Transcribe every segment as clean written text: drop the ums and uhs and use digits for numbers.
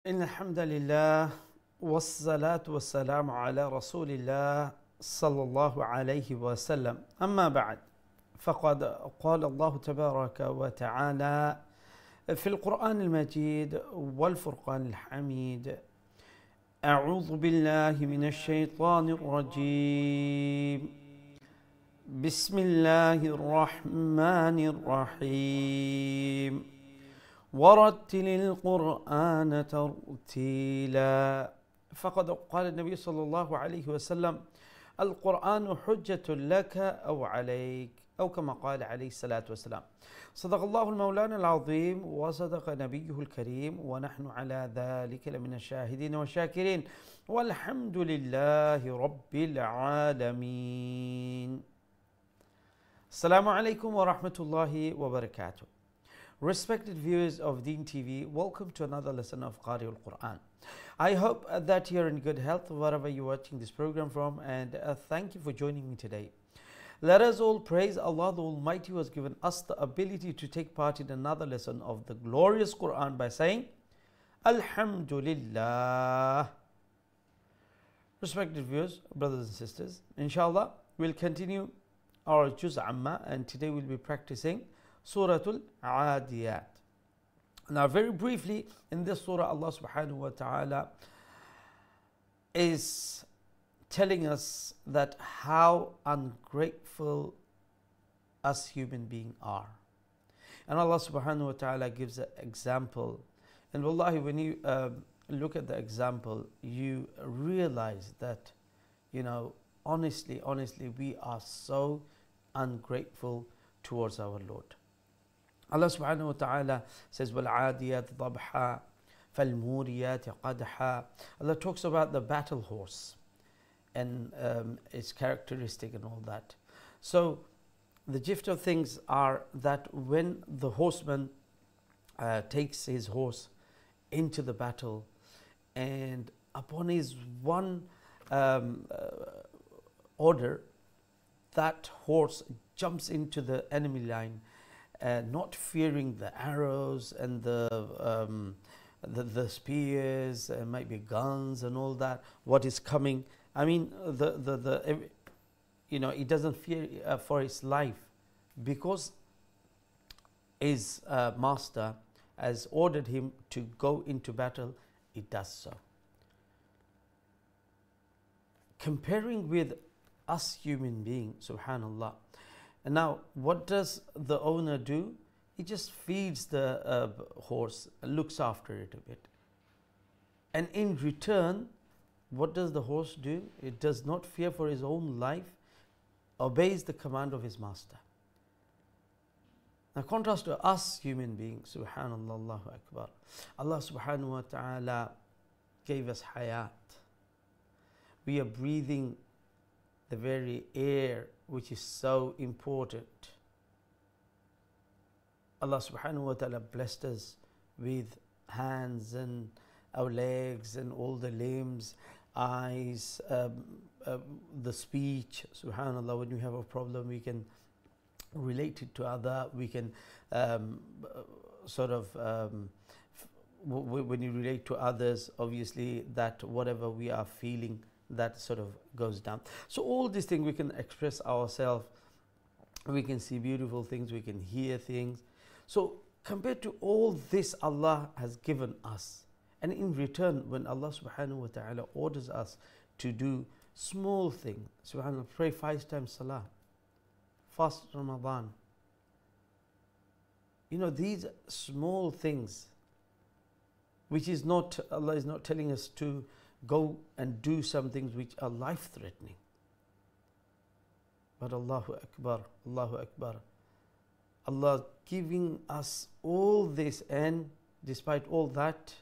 إن الحمد لله والصلاة والسلام على رسول الله صلى الله عليه وسلم أما بعد فقد قال الله تبارك وتعالى في القرآن المجيد والفرقان الحميد أعوذ بالله من الشيطان الرجيم بسم الله الرحمن الرحيم ورتل القرآن ترتيلا فقد قال النبي صلى الله عليه وسلم القرآن حجة لك أو عليك أو كما قال عليه الصلاة والسلام صدق الله المولان العظيم وصدق نبيه الكريم ونحن على ذلك لمن الشاهدين والشاكرين والحمد لله رب العالمين. Assalamu alaikum wa rahmatullahi wa barakatuh. Respected viewers of Deen TV, welcome to another lesson of Qari al-Quran. I hope that you're in good health wherever you're watching this program from, and thank you for joining me today. Let us all praise Allah the Almighty who has given us the ability to take part in another lesson of the glorious Quran by saying Alhamdulillah. Respected viewers, brothers and sisters, inshallah we'll continue our Juz Amma, and today we'll be practicing Suratul Adiyat. Now, very briefly, in this surah, Allah subhanahu wa ta'ala is telling us that how ungrateful us human beings are. And Allah subhanahu wa ta'ala gives an example. And wallahi, when you look at the example, you realize that, honestly, we are so ungrateful towards our Lord. Allah subhanahu wa ta'ala says, وَالْعَادِيَاتِ ضَبْحًا فَالْمُورِيَاتِ قَدْحًا. Allah talks about the battle horse and its characteristic and all that. So the gist of things are that when the horseman takes his horse into the battle, and upon his one order, that horse jumps into the enemy line, not fearing the arrows and the spears, might be guns and all that, what is coming. I mean, he doesn't fear for his life, because his master has ordered him to go into battle. It does so. Comparing with us human beings, subhanallah. And now, what does the owner do? He just feeds the horse, looks after it a bit. And in return, what does the horse do? It does not fear for his own life, obeys the command of his master. Now, contrast to us human beings, subhanallah, Allahu Akbar. Allah subhanahu wa ta'ala gave us hayat. We are breathing the very air which is so important. Allah subhanahu wa ta'ala blessed us with hands and our legs and all the limbs, eyes, the speech. Subhanallah, when we have a problem, we can relate it to other. We can when you relate to others, obviously that whatever we are feeling, that sort of goes down. So all these things we can express ourselves, we can see beautiful things, we can hear things. So compared to all this, Allah has given us. And in return, when Allah subhanahu wa ta'ala orders us to do small things, subhanallah, pray 5 times salah, fast Ramadan, these small things, which is not, Allah is not telling us to go and do some things which are life-threatening. But Allahu Akbar, Allahu Akbar. Allah giving us all this, and despite all that,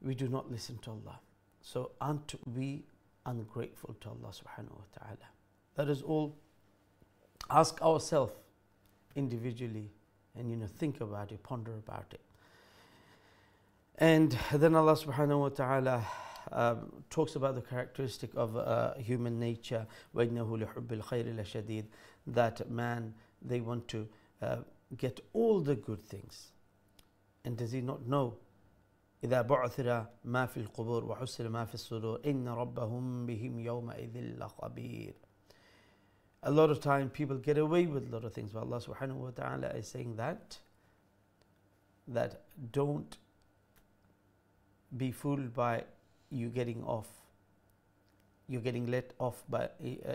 we do not listen to Allah. So aren't we ungrateful to Allah subhanahu wa ta'ala? That is all. Ask ourselves individually and think about it, ponder about it. And then Allah subhanahu wa ta'ala talks about the characteristic of human nature. وَإِنَّهُ لِحُبِّ الْخَيْرِ لَشَدِيدٌ. That man, they want to get all the good things. And does he not know إذا بعثر ما في القبور وحصل ما في الصدور إن ربهم بهم يومئذ لخبير. A lot of time people get away with a lot of things, but Allah subhanahu wa ta'ala is saying that don't be fooled by you getting off. You're getting let off by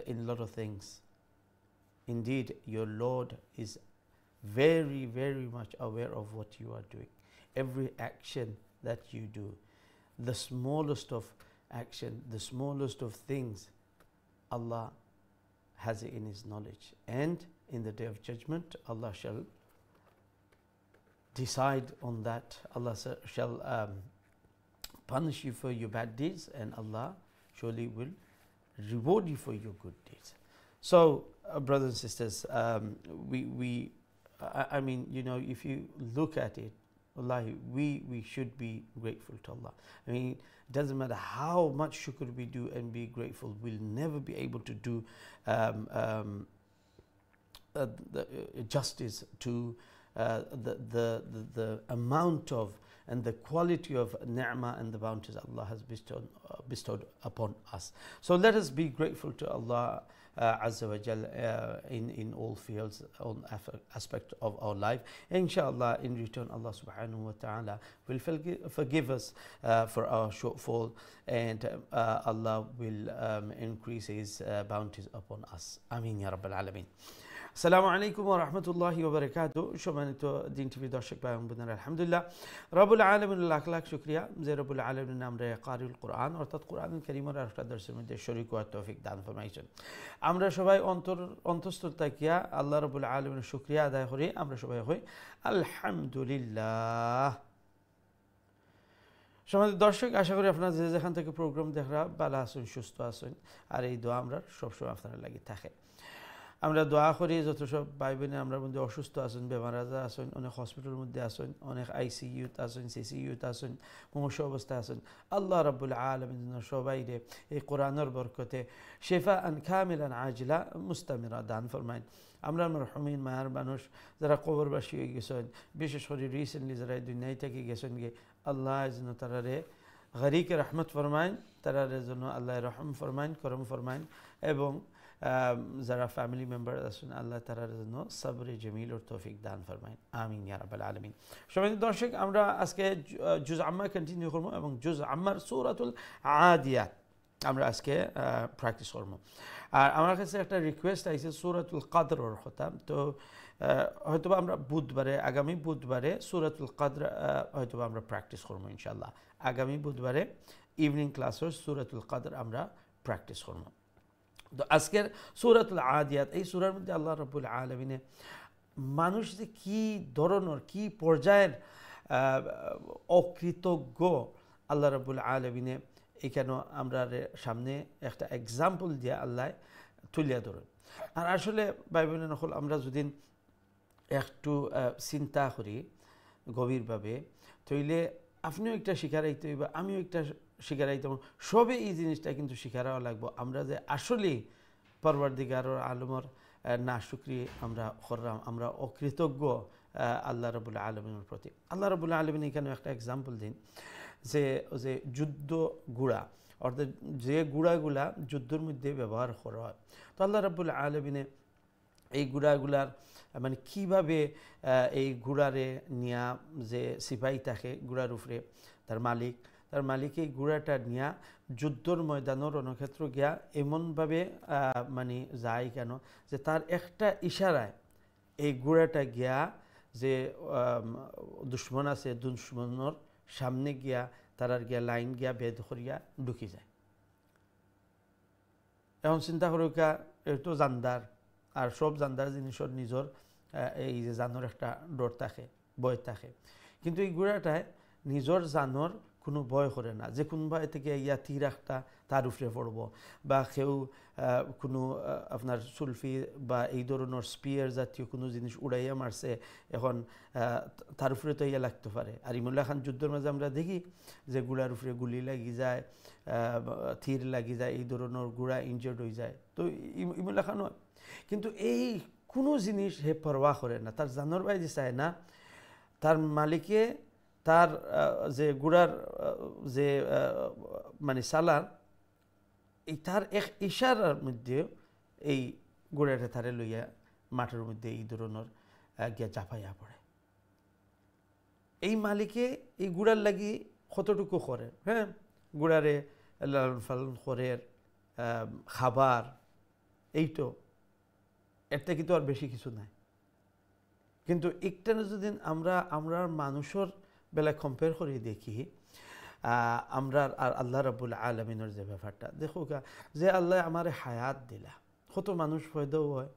in a lot of things. Indeed, your Lord is very, very much aware of what you are doing. Every action that you do, the smallest of action, the smallest of things, Allah has it in His knowledge. And in the Day of Judgment, Allah shall decide on that. Allah shall punish you for your bad deeds, and Allah surely will reward you for your good deeds. So, brothers and sisters, I mean, you know, if you look at it, wallahi, we should be grateful to Allah. I mean, it doesn't matter how much shukr we do and be grateful, we'll never be able to do justice to the amount of and the quality of ni'mah and the bounties Allah has bestowed upon us. So let us be grateful to Allah Azza wa Jal in all fields, on aspect of our life. Inshallah, in return, Allah subhanahu wa ta'ala will forgive us for our shortfall, and Allah will increase His bounties upon us. Ameen ya Rabbal Alameen. Assalamu alaikum wa rahmatullahi wa barakatuh. সম্মানিত দিন TV দর্শক ভাই এবং বোনেরা, আলহামদুলিল্লাহ রব্বুল আলামিনের লাখ লাখ শুকরিয়া যে রব্বুল আলামিন আমরা কারিউল কোরআন অর্থাৎ কোরআনুল কারীমের একটা দর্শের মধ্যে শরীক হওয়ার তৌফিক দান ফরমাইছেন। আমরা সবাই অন্তঃস্থল তাকিয়া আল্লাহ রব্বুল আলামিনের শুকরিয়া আদায় করি। আমরা সবাই হই আলহামদুলিল্লাহ। সম্মানিত দর্শক, আশা করি আপনারা যে যেখান থেকে প্রোগ্রাম দেখরা ভালো আছেন, সুস্থ আছেন, আর এই দোয়া আমরা সবসময় আপনারা লাগি থাকে। আমরা দোয়া করি যত সব ভাই বোনে আমরা মধ্যে অসুস্থ আছেন, বেমার আজার আছেন, অনেক হসপিটালের মধ্যে আছেন, অনেক আইসিইউতে আছেন, সিসিইউতে আছেন, মুমূর্ষ অবস্থায় আছেন, আল্লাহ রাব্বুল আলামিন সবাইরে এই কোরআনের বরকতে শিফা আন কামিলান আজিলা মুস্তামিরা দান ফরমাইন। আমরা মরহুমিন মায়ার মানুষ যারা কবরবাসী হয়ে গেছেন, বিশেষ করে রিসেন্টলি যারা এই দুনিয়ায় থেকে গেছেন গে, আল্লাহ যেন তারারে গরিকে রহমত ফরমাইন, তারারে যেন আল্লাহ রহম ফরমাইন, করম ফরমাইন, এবং যারা ফ্যামিলি মেম্বার আছেন আল্লাহ তাআলার জন্য সবরে জামিল ও তৌফিক দান ফরমাইন। আমিন ইয়া রাব্বাল আলামিন। সম্মানিত দর্শক, আমরা আজকে জুজ আম্মা কন্টিনিউ করব এবং জুজ আম্মার সূরাতুল আদিয়াত আমরা আজকে প্র্যাকটিস করব। আর আমার কাছে একটা রিকোয়েস্ট আইছে সূরাতুল কদরের কথা, তো হয়তোবা আমরা বুধবারে, আগামী বুধবারে সূরাতুল কদর হয়তোবা আমরা প্র্যাকটিস করব ইনশাআল্লাহ। আগামী বুধবারে ইভিনিং ক্লাসে সূরাতুল কদর আমরা প্র্যাকটিস করব। তো আজকের সূরাতুল আদিয়াত, এই সূরার মধ্যে আল্লাহ রাব্বুল আলামিন মানুষ যে কী ধরনের, কী পর্যায়ের অকৃতজ্ঞ আল্লাহ রাব্বুল আলামিন এখানে আমরা সামনে একটা এক্সাম্পল দিয়ে আল্লাহ তুলিয়া ধরেন। আর আসলে ভাই বোন নকল, আমরা যদি একটু চিন্তা করি গভীরভাবে, তাইলে আপনিও একটা শিখারাইতে হইবা, আমিও একটা শিখারাইতে, সবে এই জিনিসটা কিন্তু শিখারাও লাগবো। আমরা যে আসলে পরওয়ারদিগার আলমর না শুকরিয়া আমরা করলাম, আমরা অকৃতজ্ঞ আল্লাহ রাব্বুল আলামিনের প্রতি। আল্লাহ রাব্বুল আলামিন এখানে একটা এক্সাম্পল দিন যে যুদ্ধ গুড়া, অর্থাৎ যে গুড়াগুলা যুদ্ধের মধ্যে ব্যবহার করা হয়, তো আল্লাহ রাব্বুল আলামিনে এই গুড়াগুলার মানে কীভাবে এই গুড়ারে নিয়া যে সিপাহী থাকে গুড়ার উপরে, তার মালিক এই গুড়াটা নিয়া যুদ্ধর ময়দানের রণক্ষেত্র গিয়া এমনভাবে মানে যায় কেন যে তার একটা ইশারায় এই গুড়াটা গিয়া যে দুশ্মন আছে দুশ্মনের সামনে গিয়া তারার গিয়া লাইন গিয়া বেদ করিয়া ঢুকি যায়। এখন চিন্তা করুকা, একটু জানদার, আর সব জানদার জিনিসের নিজের এই যে জানোর একটা ডর থাকে, ভয় থাকে, কিন্তু এই গুড়াটায় নিজের জানোর কোনো ভয় করে না, যে কোনোবা থেকে ইয়া তীর একটা তার উপরে পড়ব, বা কেউ কোনো আপনার সুলফি বা এই ধরনের স্পিয়ার জাতীয় কোনো জিনিস উড়াইয়া মারছে, এখন তার উপরে তো ইয়া লাগতে পারে। আর ইমুল্লাহ খান যুদ্ধের মাঝে আমরা দেখি যে গুড়ার উপরে গুলি লাগি যায়, তীর লাগি যায়, এই ধরনের গুড়া ইনজার্ড হয়ে যায়। তো ইমুল্লাহ খান, কিন্তু এই কোনো জিনিস হে পরোয়া করে না, তার জানোর বাইরে চায় না, তার মালিকে তার যে গুড়ার যে মানে সালার এই তার এক ইশারার মধ্যে এই গুড়াটা তারে লইয়া মাঠের মধ্যে এই ধরনের গিয়া চাপাইয়া পড়ে। এই মালিকে এই গুড়ার লাগি কতটুকু করে, হ্যাঁ, গুড়ারে লালন পালন করে, খাবার, এইটো এটা কিন্তু আর বেশি কিছু নাই। কিন্তু একটা যদি আমরা মানুষের বেলা কম্পেয়ার করে দেখি, আমরা আর আল্লাহ রাব্বুল আলামিনের যে ব্যাপারটা দেখো, যে আল্লাহ আমার হায়াত দিলা, কত মানুষ পয়দাও হয়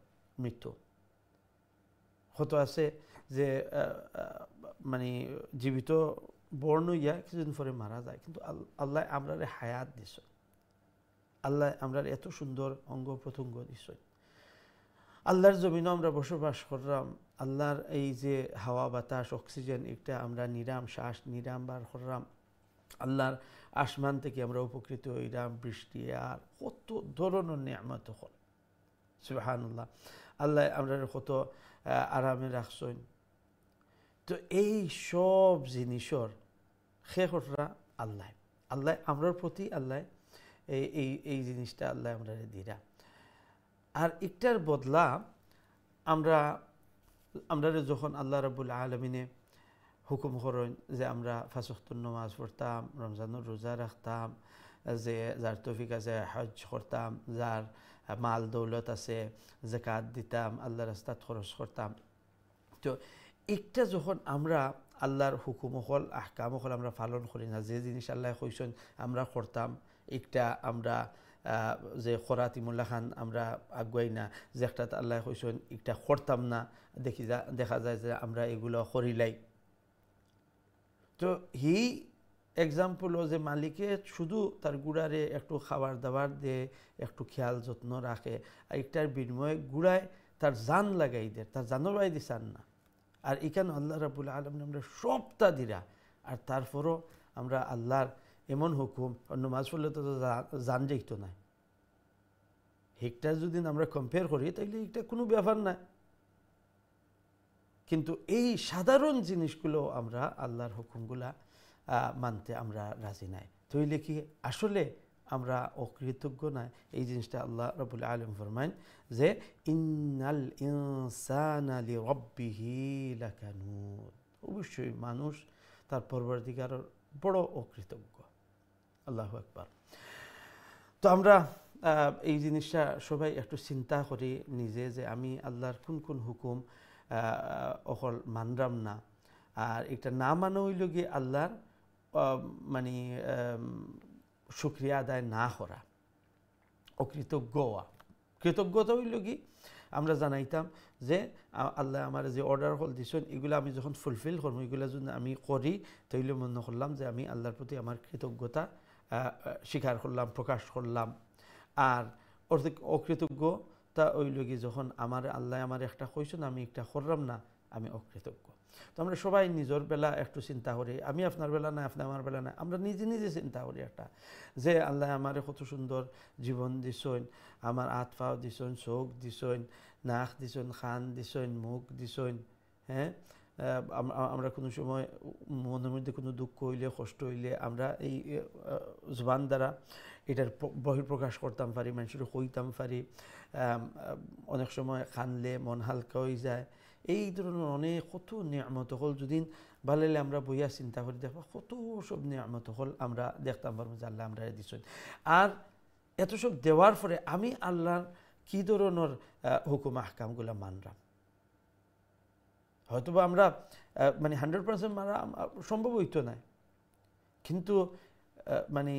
মৃত্যু, কত আছে যে মানে জীবিত বর্ণ ইয়া কিছুদিন পরে মারা যায়, কিন্তু আল্লাহ আমরা হায়াত দিছ, আল্লাহ আমরা এত সুন্দর অঙ্গ প্রত্যঙ্গ দিছ, আল্লাহর জমিনও আমরা বসবাস করলাম, আল্লাহর এই যে হাওয়া বাতাস অক্সিজেন এটা আমরা নিরাম শ্বাস নিরাম বার করলাম, আল্লাহর আসমান থেকে আমরা উপকৃত হইলাম, বৃষ্টি আর কত ধরনের নিয়ামত হল, সুবহানাল্লাহ। আল্লাহ আমরা কত আরামে রাখছেন। তো এই সব জিনিসের খেকরা আল্লাহ আল্লাহ আমরার প্রতি আল্লাহ এই জিনিসটা আল্লাহ আমরা দিরা। আর একটার বদলা আমরা যখন আল্লাহ রাব্বুল আলামিনে হুকুম করেন যে আমরা 5 ওয়াক্তের নামাজ পড়তাম, রমজানের রোজা রাখতাম, যে যার তৌফিক আছে হজ করতাম, যার মাল দৌলত আছে যাকাত দিতাম, আল্লাহর রাস্তায় খরচ করতাম। তো একটা যখন আমরা আল্লাহর হুকুম হল আহকাম হল আমরা পালন করি না, যে জিনিস আল্লাহ কইছেন আমরা করতাম, একটা আমরা যে খরাতিমুল্লাহ খান আমরা আগুয়াই না, যে একটা আল্লাহ কইছেন একটা করতাম না, দেখা যায় যে আমরা এগুলো করিলাই। তো হি এক্সাম্পল যে মালিকে শুধু তার গুড়ারে একটু খাবার দাবার দিয়ে একটু খেয়াল যত্ন রাখে, একটার বিনিময়ে গুড়ায় তার জান লাগাই দেয়, তার জানও বাই দিচ্ছেন না। আর এখানে আল্লাহ রাব্বুল আলামিন আমরা সবটা দিরা, আর তারপরও আমরা আল্লাহর এমন হুকুম, নামাজ পড়লে তো জান যেত না, হেকটা যদি আমরা কম্পেয়ার করি তাইলে এটা কোনো ব্যাপার না। কিন্তু এই সাধারণ জিনিসগুলো আমরা আল্লাহর হুকুমগুলা মানতে আমরা রাজি নাই, তইলে কি আসলে আমরা অকৃতজ্ঞ নাই? এই জিনিসটা আল্লাহ রাব্বুল আলামিন ফরমায় যে ইন্নাল ইনসানা লিরাব্বিহি লাকানুদ, অবশ্যই মানুষ তার পরবর্তীকারের বড় অকৃতজ্ঞ। আল্লাহু আকবার। তো আমরা এই জিনিসটা সবাই একটু চিন্তা করি নিজে, যে আমি আল্লাহর কোন কোন হুকুম অকল মানরাম না, আর এটা না মানা হইল গিয়ে আল্লাহর মানে শুকরিয়া আদায় না করা, অকৃতজ্ঞ হওয়া। কৃতজ্ঞতা হইল কি আমরা জানাইতাম যে আল্লাহ আমার যে অর্ডার হল দিচ্ছেন এগুলো আমি যখন ফুলফিল করবো, এগুলো যদি আমি করি তাইলে মনে করলাম যে আমি আল্লাহর প্রতি আমার কৃতজ্ঞতা স্বীকার করলাম, প্রকাশ করলাম। আর অকৃতজ্ঞতা হইল কি যখন আল্লাহ আমার একটা কইছেন আমি একটা করলাম না, আমি অকৃতজ্ঞ। তো আমরা সবাই নিজের বেলা একটু চিন্তা করি, আমি আপনার বেলা না, আপনি আমার বেলা না, আমরা নিজে নিজে চিন্তা করি একটা, যে আল্লাহ আমার কত সুন্দর জীবন দিছেন, আমার হাত পাও দিছেন, চোখ দিছেন, নাক দিছেন, কান দিছেন, মুখ দিছেন, হ্যাঁ। আমরা কোনো সময় মনের মধ্যে কোনো দুঃখ হইলে, কষ্ট হইলে আমরা এই জবান দ্বারা এটার বহিঃপ্রকাশ করতাম পারি, মানুষের কইতাম পারি। অনেক সময় কানলে মন হালকা হয়ে যায়। এই ধরনের অনেক কত নিয়ামত হল যদি ভালাইলে আমরা বইয়া চিন্তা করে দেখবা, কত সব নিয়ামত হল আমরা দেখতাম পারবো যে আল্লাহ আমরা দিচ্ছেন। আর এত সব দেওয়ার পরে আমি আল্লাহর কী ধরনের হুকুম আহকামগুলো মানলাম। হয়তোবা আমরা মানে 100% মারা সম্ভব হইতো না, কিন্তু মানে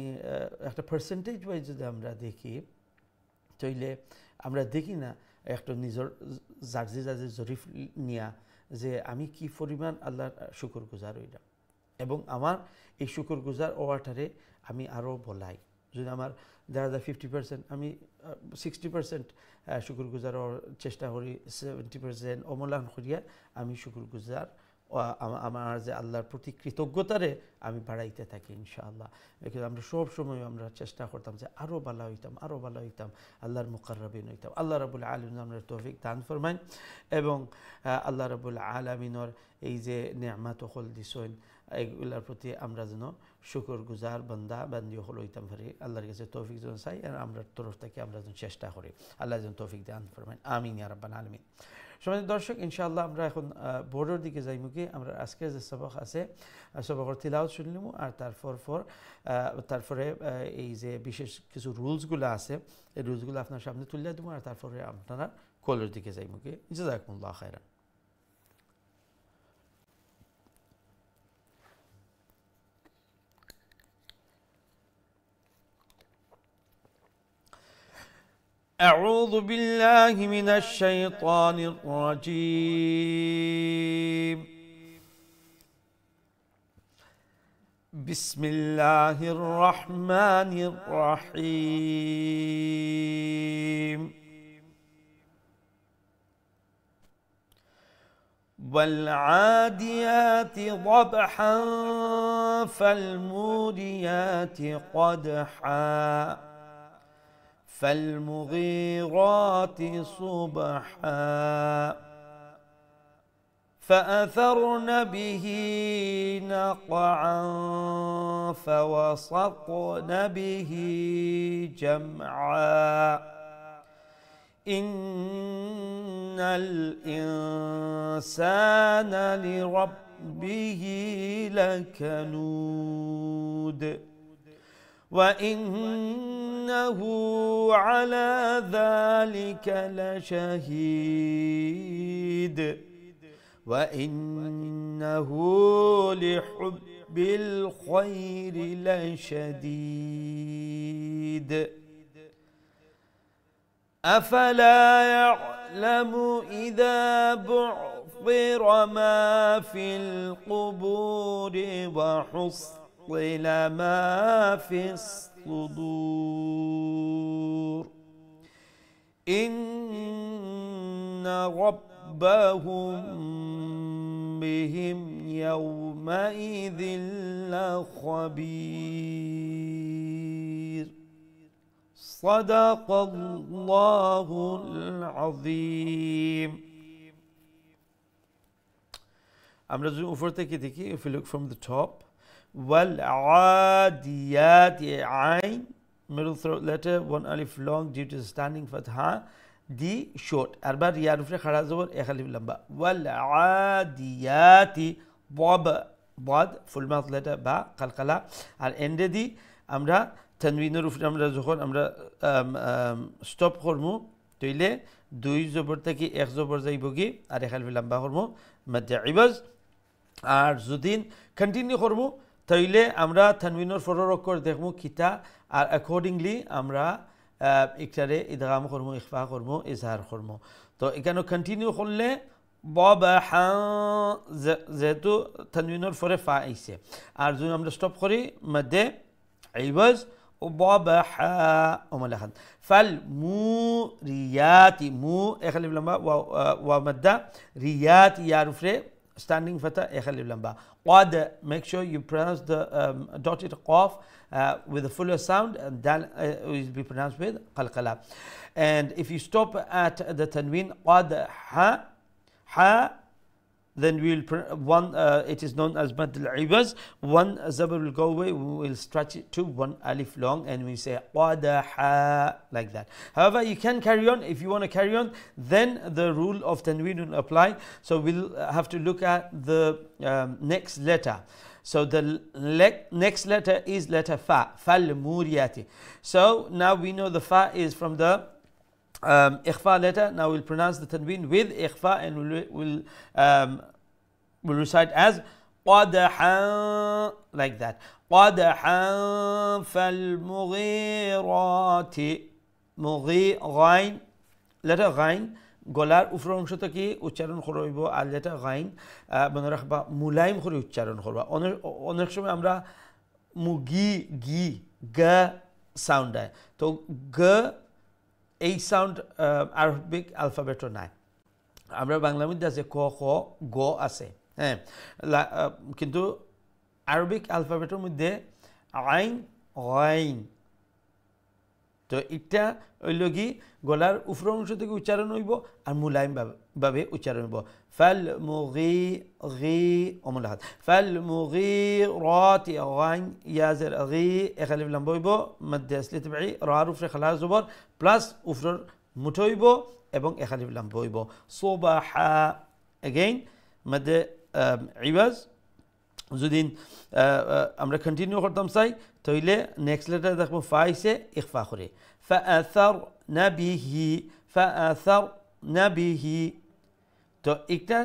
একটা পার্সেন্টেজ ওয়াইজ যদি আমরা দেখি তাইলে আমরা দেখি না একটা নিজের জার্জি জরিফ নিয়া যে আমি কি পরিমাণ আল্লাহর শুকর গুজার হইলাম, এবং আমার এই শুকর গুজার হওয়াটারে আমি আরও বলাই। যদি আমার দেখা যায় 50%, আমি 60% শুকর গুজার হওয়ার চেষ্টা করি, 70% অমলান করিয়া আমি শুকর গুজার আমার যে আল্লাহর প্রতি কৃতজ্ঞতারে আমি বাড়াইতে থাকি ইনশাআল্লাহ। আমরা সব সময় আমরা চেষ্টা করতাম যে আরও ভালো হইতাম, আরও ভালো হইতাম, আল্লাহর মুকাররাবিন হইতাম। আল্লাহ রাব্বুল আলামিন আমরা তৌফিক দান ফরমাইন, এবং আল্লাহ রাব্বুল আলামিনের এই যে নেয়ামত হল দিছেন, এগুলোর প্রতি আমরা যেন শুকর গুজার বান্দা বান্দি হল হইতাম পারি আল্লাহর কাছে তৌফিক যেন চাই আর আমরা তরফ থেকে আমরা যেন চেষ্টা করি আল্লাহ যেন তৌফিক দান ফরমায়েন আমিন ইয়া রাব্বাল আলামিন সম্মানিত দর্শক ইনশাআল্লাহ আমরা এখন বোর্ডের দিকে যাইমুখী আমরা আজকের যে সবক আছে সবকের তিলাওয়াত শুনলাম আর তারপরে এই যে বিশেষ কিছু রুলসগুলো আছে এই রুলসগুলো আপনার সামনে তুলে দেবো আর তারপরে আপনারা কলের দিকে যাইমুখী জাযাকুমুল্লাহ খায়রান أعوذ بالله من الشيطان الرجيم بسم الله الرحمن الرحيم والعاديات ضبحا فالموريات قدحا فالمغيرات صبحا فأثرن به نقعا فوسطن به جمعا إن الإنسان لربه لكنود وإنه على ذلك لشهيد وإنه لحب الخير لشديد أفلا يعلم إذا بعثر ما في القبور وحصل ما في الصدور إن ربهم بهم يومئذ لخبير صدق الله العظيم আমরা যদি উপর থেকে দেখি if you look from the top والعاديات عين middle throat letter one alif long due to standing fatha D short arbar ইয়ার উপরে খাড়া জবর এক আলিফ লম্বা والعاديات ضاد full mouth letter বা কালকালা আর এন্ডে দি আমরা তানবিনের উপরে আমরা যখন আমরা স্টপ করব তাইলে দুই জবর থেকে এক জবর যাইব কি আর এক আলিফ লম্বা করব মধ্যে ইবাজ আর যদি কন্টিনিউ করব তাইলে আমরা তানবিনের ফরর অক্ষর দেখবো কিতা আর অ্যাকর্ডিংলি আমরা একটারে ইদগাম করবো ইখফা করবো ইজহার করবো তো এখানে কন্টিনিউ করলে বাবাহা যেহেতু তানবিনের ফরে ফা আইছে আর যদি আমরা স্টপ করি মধ্যে ইবাজ ও বাবাহা ওমালাহান ফাল মুরিয়াতি মু এখালিফ লম্বা ওয়া মাদ্দা রিয়াত ইয়ার উপরে standing fatha ekhalif lamba qad make sure you pronounce the dotted qaf with a fuller sound and dal will be pronounced with qalqala and if you stop at the tanween qad ha then we'll one it is known as mad al-ibaz one zabar will go away we will stretch it to one alif long and we say qadaha like that however you can carry on if you want to carry on then the rule of tanween will apply so we'll have to look at the next letter so the next letter is letter fa fal muriyati so now we know the fa is from the ikhfa letter now we'll pronounce the tanween with ikhfa and we'll recite as qadaha like that qadaha fal mughirati ghain letter ghain গলার উপর অংশটা কি উচ্চারণ করব আর letter ghain মনে রাখবা মুলাইম করে উচ্চারণ করবা অনেক সময় আমরা মুগি গি গা সাউন্ড হয় তো গ এই সাউন্ড আরবিক অ্যালফাবেটও নাই আমরা বাংলার মধ্যে আছে ক খ গ আছে হ্যাঁ কিন্তু আরবিক অ্যালফাবেটের মধ্যে আইন গাইন তো এটা হইল কি গলার উপর অংশ থেকে উচ্চারণ হইব আর মুলায়ম ভাবে উচ্চারণ হইব ফাল মুগি গি অমলাহাত ফাল মুগিরাতি গাইন ইয়াজের গি এখালিফ লাম হইব মধ্যে আসলি তবঈ রার উপরে খালা জবর প্লাস উপর মুঠ হইব এবং এখালিফ লাম হইব সুবাহা এগেইন মধ্যে ইওয়াজ যদি আমরা কন্টিনিউ করতাম চাই তাহলে নেক্সট লেটার দেখবো ফা আইসে ইখফা করে فأثرن به তো একটা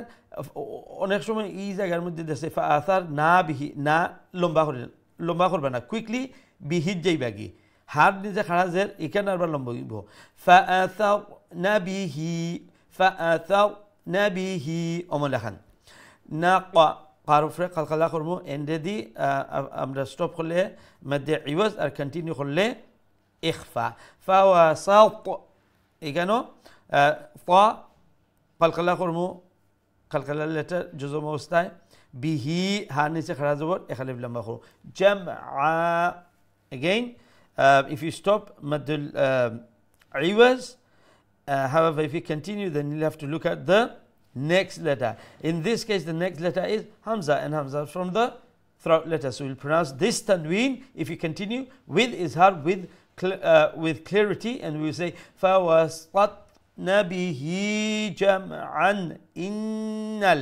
অনেক সময় এই জায়গার মধ্যে দেখছে ফাআসার না বিহি না লম্বা করবে না কুইকলি বিহিত যাইবা কি হাত নিজে খাড়া যে এখানে আবার লম্বা হইব ফাআসারনা বিহি অমলাখান না কারুফরে কালকালা করবো এন্ডে দি আমরা স্টপ করলে মধ্যে ইওয়াজ আর কন্টিনিউ করলে ইখফা ফাওয়াসাত এখানে ফা কালকালা করবো কালকালা লেটার জজম অবস্থায় বিহি হার নিচে খাড়া জবর এখালিফ লম্বা করো জামআ again if you stop maddul iwaz however if you continue then you'll have to look at the next letter. In this case the next letter is Hamza and Hamza from the throat letter, so we'll pronounce this tanween if you continue with izhar with clarity and we will say fawasatna bihi jam'an innal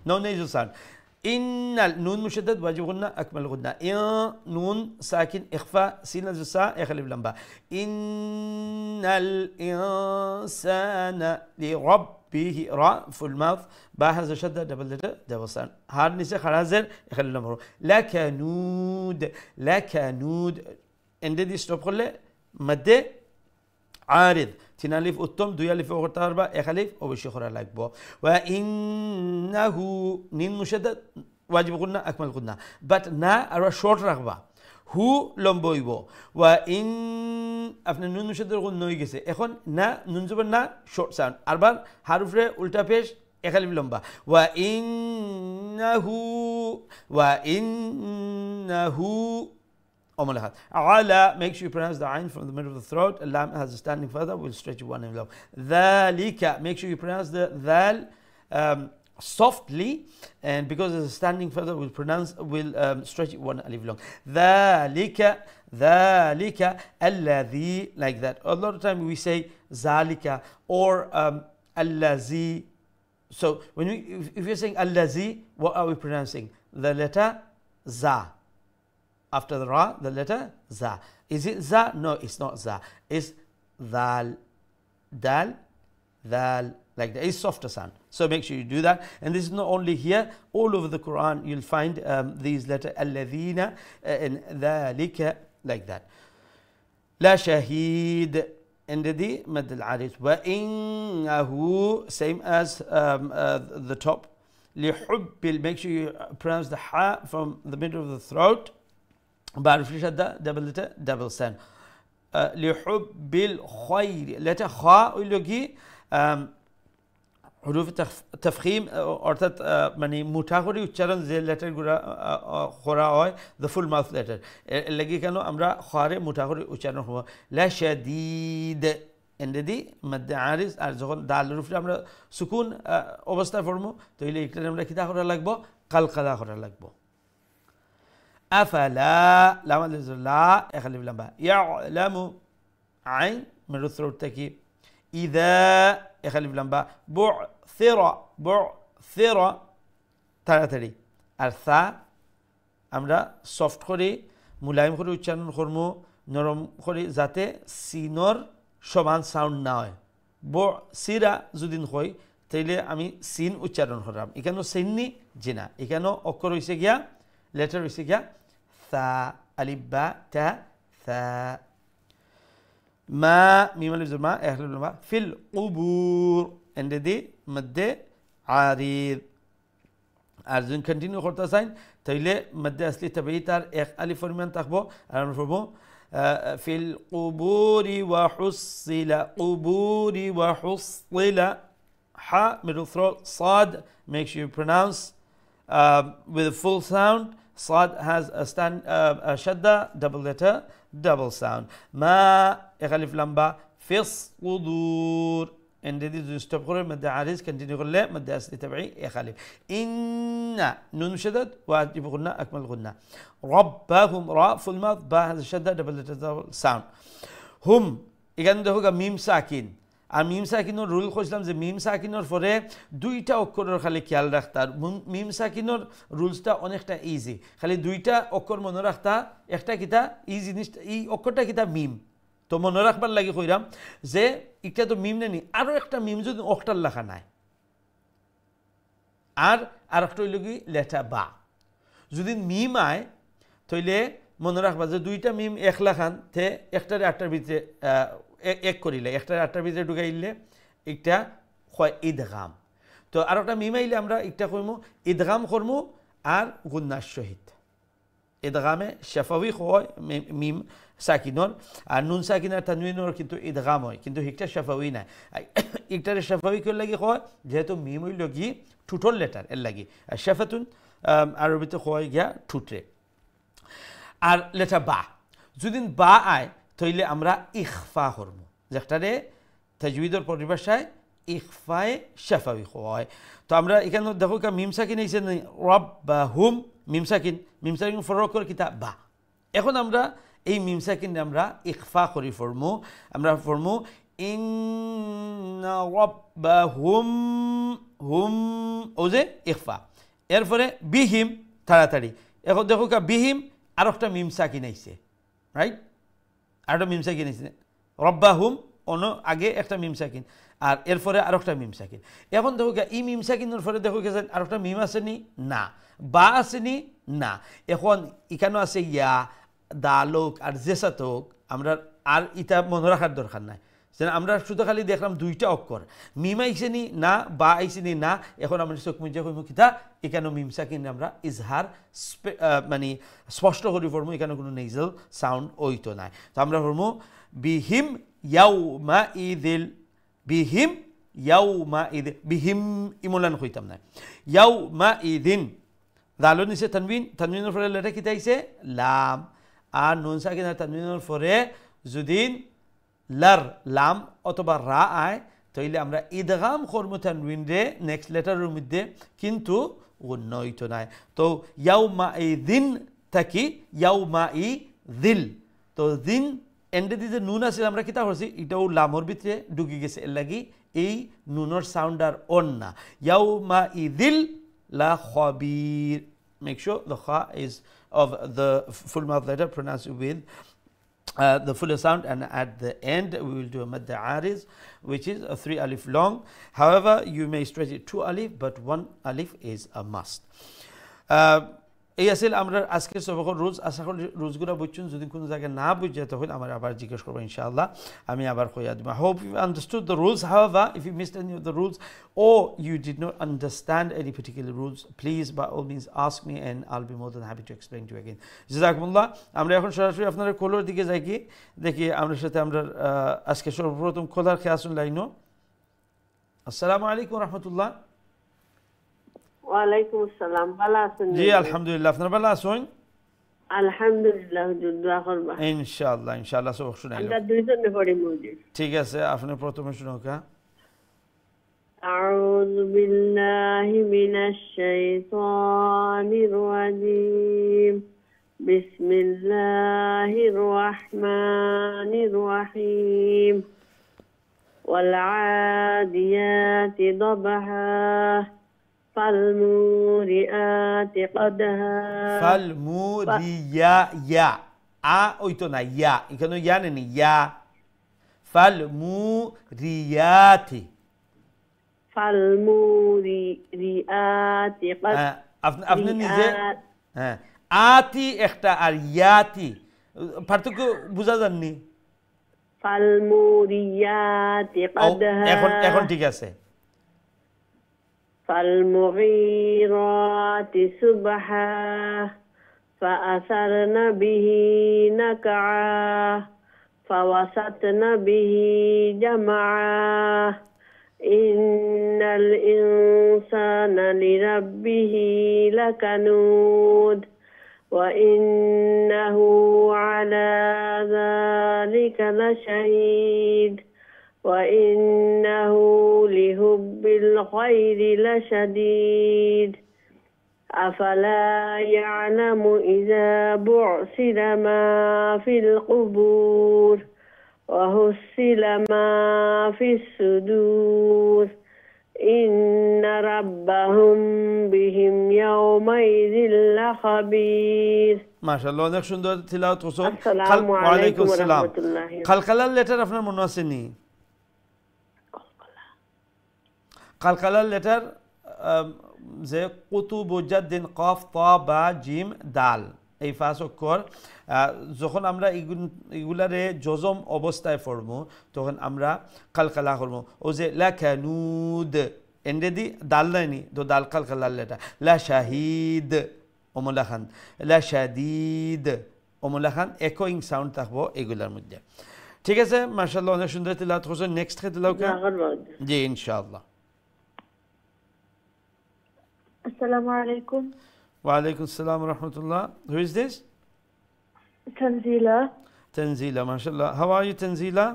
no nasal sound innal nun mushaddad wajib gunna akmal gunna nun sakin ikhfa sin al-sa yakhlif lamba innal insana li rabbihi ra full mouth ba has a shadda double sound har nise kharazer yakhlif lamba lakanud ende di stop করলে মধ্যে عارض تنالف উত্তম দুই আলিফ করতে পারবা এক আলিফ অবশ্যই করা লাগবে ওয়া ইন্নাহু নিন মুশাদ্দাদ ওয়াজিব গুন্না আকমাল গুন্না বাট না আর শর্ট রাখবা হু লম্বা হইব ওয়া ইন আপনি নুন মুশাদ্দাদ গুণ নই গেছে এখন না নুন জবর না শর্ট সাউন্ড আরবার হারফে উল্টা পেশ এক আলিফ লম্বা ওয়া ইন্নাহু Omalahat. Ala makes you pronounce the ayn from the middle of the throat. Lam has a standing feather. We'll stretch it one and low. Dhalika. Make sure you pronounce the dhal softly, and because it's a standing feather, we'll stretch it one alif long. Dhalika alladhi, like that. A lot of time we say zalika or allazi. So when if you're saying allazi, what are we pronouncing? The letter za. After the ra, the letter za. Is it za? No, it's not za. It's dal, like that. It's softer sound. So make sure you do that. And this is not only here. All over the Quran, you'll find these letters alladhina and dhalika, like that. La shahid. And the mad al-arid. Wa innahu, same as the top. Lihubbil. Make sure you pronounce the ha from the middle of the throat. بعرف ليش هذا double sound لحب الخير letter خاء يلقي حروف تفخيم অর্থাৎ মানে মুঠা করে উচ্চারণ যে letter গুলা করা হয় the full mouth letter লাগি কেন আমরা খারে মুঠা করে উচ্চারণ হবো লা শাদীদ এন্ডি মদ আরিজ আর যখন দালের উপরে আমরা সুকুন অবস্থায় পড়বো তাহলে এটা আমরা কিতা করা লাগবো কালকালা করা লাগবো أفلا لام لا يخلي لما يعلم عين من الثروت تكي إذا يخلي لما بعثر ترى الثا আমরা সফট করে মুলায়ম করে উচ্চারণ করব নরম করে যাতে সিনর সমান সাউন্ড না হয় সিরা যদি হয় তাইলে আমি সিন উচ্চারণ করলাম এখানে সিননি জিনা এখানে অক্ষর হইছে গিয়া letter হইছে গিয়া ثا ألف باء تا ثا ما ميم ألف زر ما أهل ما في القبور عند دي مد عارض أرجون continue করতে চাই তাইলে মধ্যে আসলে তবেইতার এক আলিফ ফরমান থাকবো আর আমরা পড়বো في القبور وحصل ha middle throat صاد make sure you pronounce with a full sound Sad has a shadda, double letter, double sound. Ma alif lam ba fi sudur. And this is stop করে মধ্যে আরিজ কন্টিনিউ করলে মধ্যে আসলি তাবঈ alif. Inna nun shaddad wajib gunna akmal gunna. Rabbahum ra full mouth ba has a shadda, double letter, double sound. Hum এখানে দেখো মিম সাকিন আর মিম সাকিনের rule কইছিলাম যে মিম সাকিনের পরে দুইটা অক্ষরের খালি খেয়াল রাখতা মিম সাকিনের রুলসটা অনেকটা ইজি খালি দুইটা অক্ষর মনে রাখতা একটা কিতা এই জিনিসটা এই অক্ষরটা কিতা মিম তো মনে রাখবার লাগি কইরাম যে এটা তো মিম নেনি আরো একটা মিম যদি অক্ষর লেখা নাই আর আরেকটা হইল কি লেটা বা যদি মিম আয় তাইলে মনে রাখবা যে দুইটা মিম এক লেখান তে একটারে আটটার ভিতরে এক করিলে একটারে আটটার ভিতরে ঢুকাইলে একটা হয় ইদগাম তো আর একটা মিম আইলে আমরা একটা কইমু ইদগাম করমু আর গুন্নার সহিত ইদগামে শাফাউই হয় মিম সাকিনর আর নুন সাকিন আর তানউইনর কিন্তু ইদগাম হয় কিন্তু একটা শাফাউই না একটারে শাফাউই কর লাগি হয় যেহেতু মিম হইল কি ঠুটর লেটার এর লাগি আর শাফাতুন আরবিতে হয় গিয়া ঠুটরে আর লেটার বা যদি বা আয় তাইলে আমরা ইখফা করবো যেটারে তাজউইদের পরিভাষায় ইখফায়ে শাফাউই হয় তো আমরা এখানে দেখো মিম সাকিন আইছে রাব্বাহুম মিম সাকিন ফরক করে কিতা বা এখন আমরা এই মিম সাকিন আমরা ইখফা করি ফরমু আমরা ফরমু ইন্না রাব্বাহুম হুম ও যে ইখফা এরপরে বিহিম তাড়াতাড়ি এখন দেখো বিহিম আর একটা মিম সাকিন আইছে রাইট আর একটা মিম সাকিন আইছে রব্বাহুম অন্য আগে একটা মিম সাকিন আর এরপরে আর একটা মিম সাকিন এখন দেখো এই মিম সাকিনের পরে দেখো আর একটা মিম আসেনি না বা আসেনি না এখন এখানেও আছে ইয়া দালোক আর জেসাতক আমরা আর ইটা মনে রাখার দরকার নাই যেন আমরা শুধু খালি দেখলাম দুইটা অক্ষর মিম আইসেনি না বা আইসেনি না এখন আমরা চোখ মুজে কইমু কিতা এখানে মিম সাকিন আমরা ইজহার মানে স্পষ্ট করি ফরমু এখানে কোনো নেজাল সাউন্ড ওইতো নাই তো আমরা ফরমু বিহিম ইয়াউমা ইদিল বিহিম ইয়াউমা ইদ বিহিম ইমলান কইতাম না ইয়াউমা ইদিন দালু নিচে তানবিনের পরে লেটা কিতা আইছে লাম আর নুন সাকিন আর তানবিনের পরে যদি লার লাম অথবা রা আয় তাইলে আমরা ইদগাম করমু তানবিন রে নেক্সট লেটারের মধ্যে কিন্তু উন্নয়িত নাই তো ইয়াউমা ইদিন থাকি ইয়াউমা ইদিল তো দিন এন্ডে দিয়ে নুন আছে আমরা কিতা করছি এটাও লামর ভিতরে ঢুকে গেছে এর লাগি এই নুনর সাউন্ড আর অন না ইয়াউমা ইদিল লা Khabir make sure the kha is of the full mouth letter pronounced with the fuller sound and at the end we will do a mad ariz which is a 3 alif long however you may stretch it 2 alif but 1 alif is a must এই আসলে আমরা আজকের সবকর rules আশা করি রুলসগুলো বুঝছেন যদি কোনো জায়গায় না বুঝে তখন আমার আবার জিজ্ঞেস করবো ইনশাআল্লাহ আমি আবার কইয়া দিব I hope you understood the rules however if you missed any of the rules or you did not understand any particular rules please by all means ask me and I'll be more than happy to explain to you again জাযাকুমুল্লাহ আমরা এখন সরাসরি আপনাদের কোলার দিকে যাই কি দেখি আমাদের সাথে আমরা আজকে সর্বপ্রথম কোলার খেয়াসুন লাইনো আসসালামু আলাইকুম ওয়া রাহমাতুল্লাহ ওয়ালাইকুম আসসালাম ভালো আছেন জি আলহামদুলিল্লাহ আপনারা ভালো আছেন আলহামদুলিল্লাহ হুজুর দোয়া করবা ইনশাআল্লাহ সব শুনাইলো আমরা দুইজনে পড়ি মুজিব ঠিক আছে আপনি প্রথমে শুনুকা আউযু বিল্লাহি মিনাশ শাইতানির রাজীম বিসমিল্লাহির রহমানির রহিম ওয়াল আদিয়াতি দবহা فالموريات قدها فالموريا يا ওইতো না ইয়া এখানে ইয়া নেই ইয়া فالموريات আপনি নিজে হ্যাঁ আতি একটা আর ইয়াতি পার্থক্য বুঝা যাননি فالموريات قدها এখন ঠিক আছে فالمغيرات سبحا فأثرن به نقعا فوسطن به جمعا إن الإنسان لربه لكنود وإنه على ذلك لشهيد وإنه لحب الخير لشديد أفلا يعلم إذا بعثر ما في القبور وحصل ما في الصدور إن ربهم بهم يومئذ لخبير মাশাআল্লাহ অনেক সুন্দর তিলাওয়াত করছেন আসসালামু আলাইকুম ওয়া রাহমাতুল্লাহি কালকালার লেটার আপনার মনে আছে নি কালকালার লেটার যে কুতুবুজ্জাদ্দিন কফ তা বা জিম দাল এই পাঁচ অক্ষর যখন আমরা এগুলারে জজম অবস্থায় পড়বো তখন আমরা কালকালা করবো ও যে লাখানুদ এন্ডে দি দাল নাইনি তো দাল কালকালার লেটার লা শাহিদ অমলা খান লা শাদিদ অমলা খান একোইং সাউন্ড থাকবো এগুলার মধ্যে ঠিক আছে মাশাআল্লাহ অনেক সুন্দর তিলাওয়াত করছেন নেক্সট কে তিলাওয়াত জি ইনশাআল্লাহ Assalamu alaikum. Wa alaikum assalam wa rahmatullah. Who is this? Tanzila. Tanzila, mashallah. How are you, Tanzila?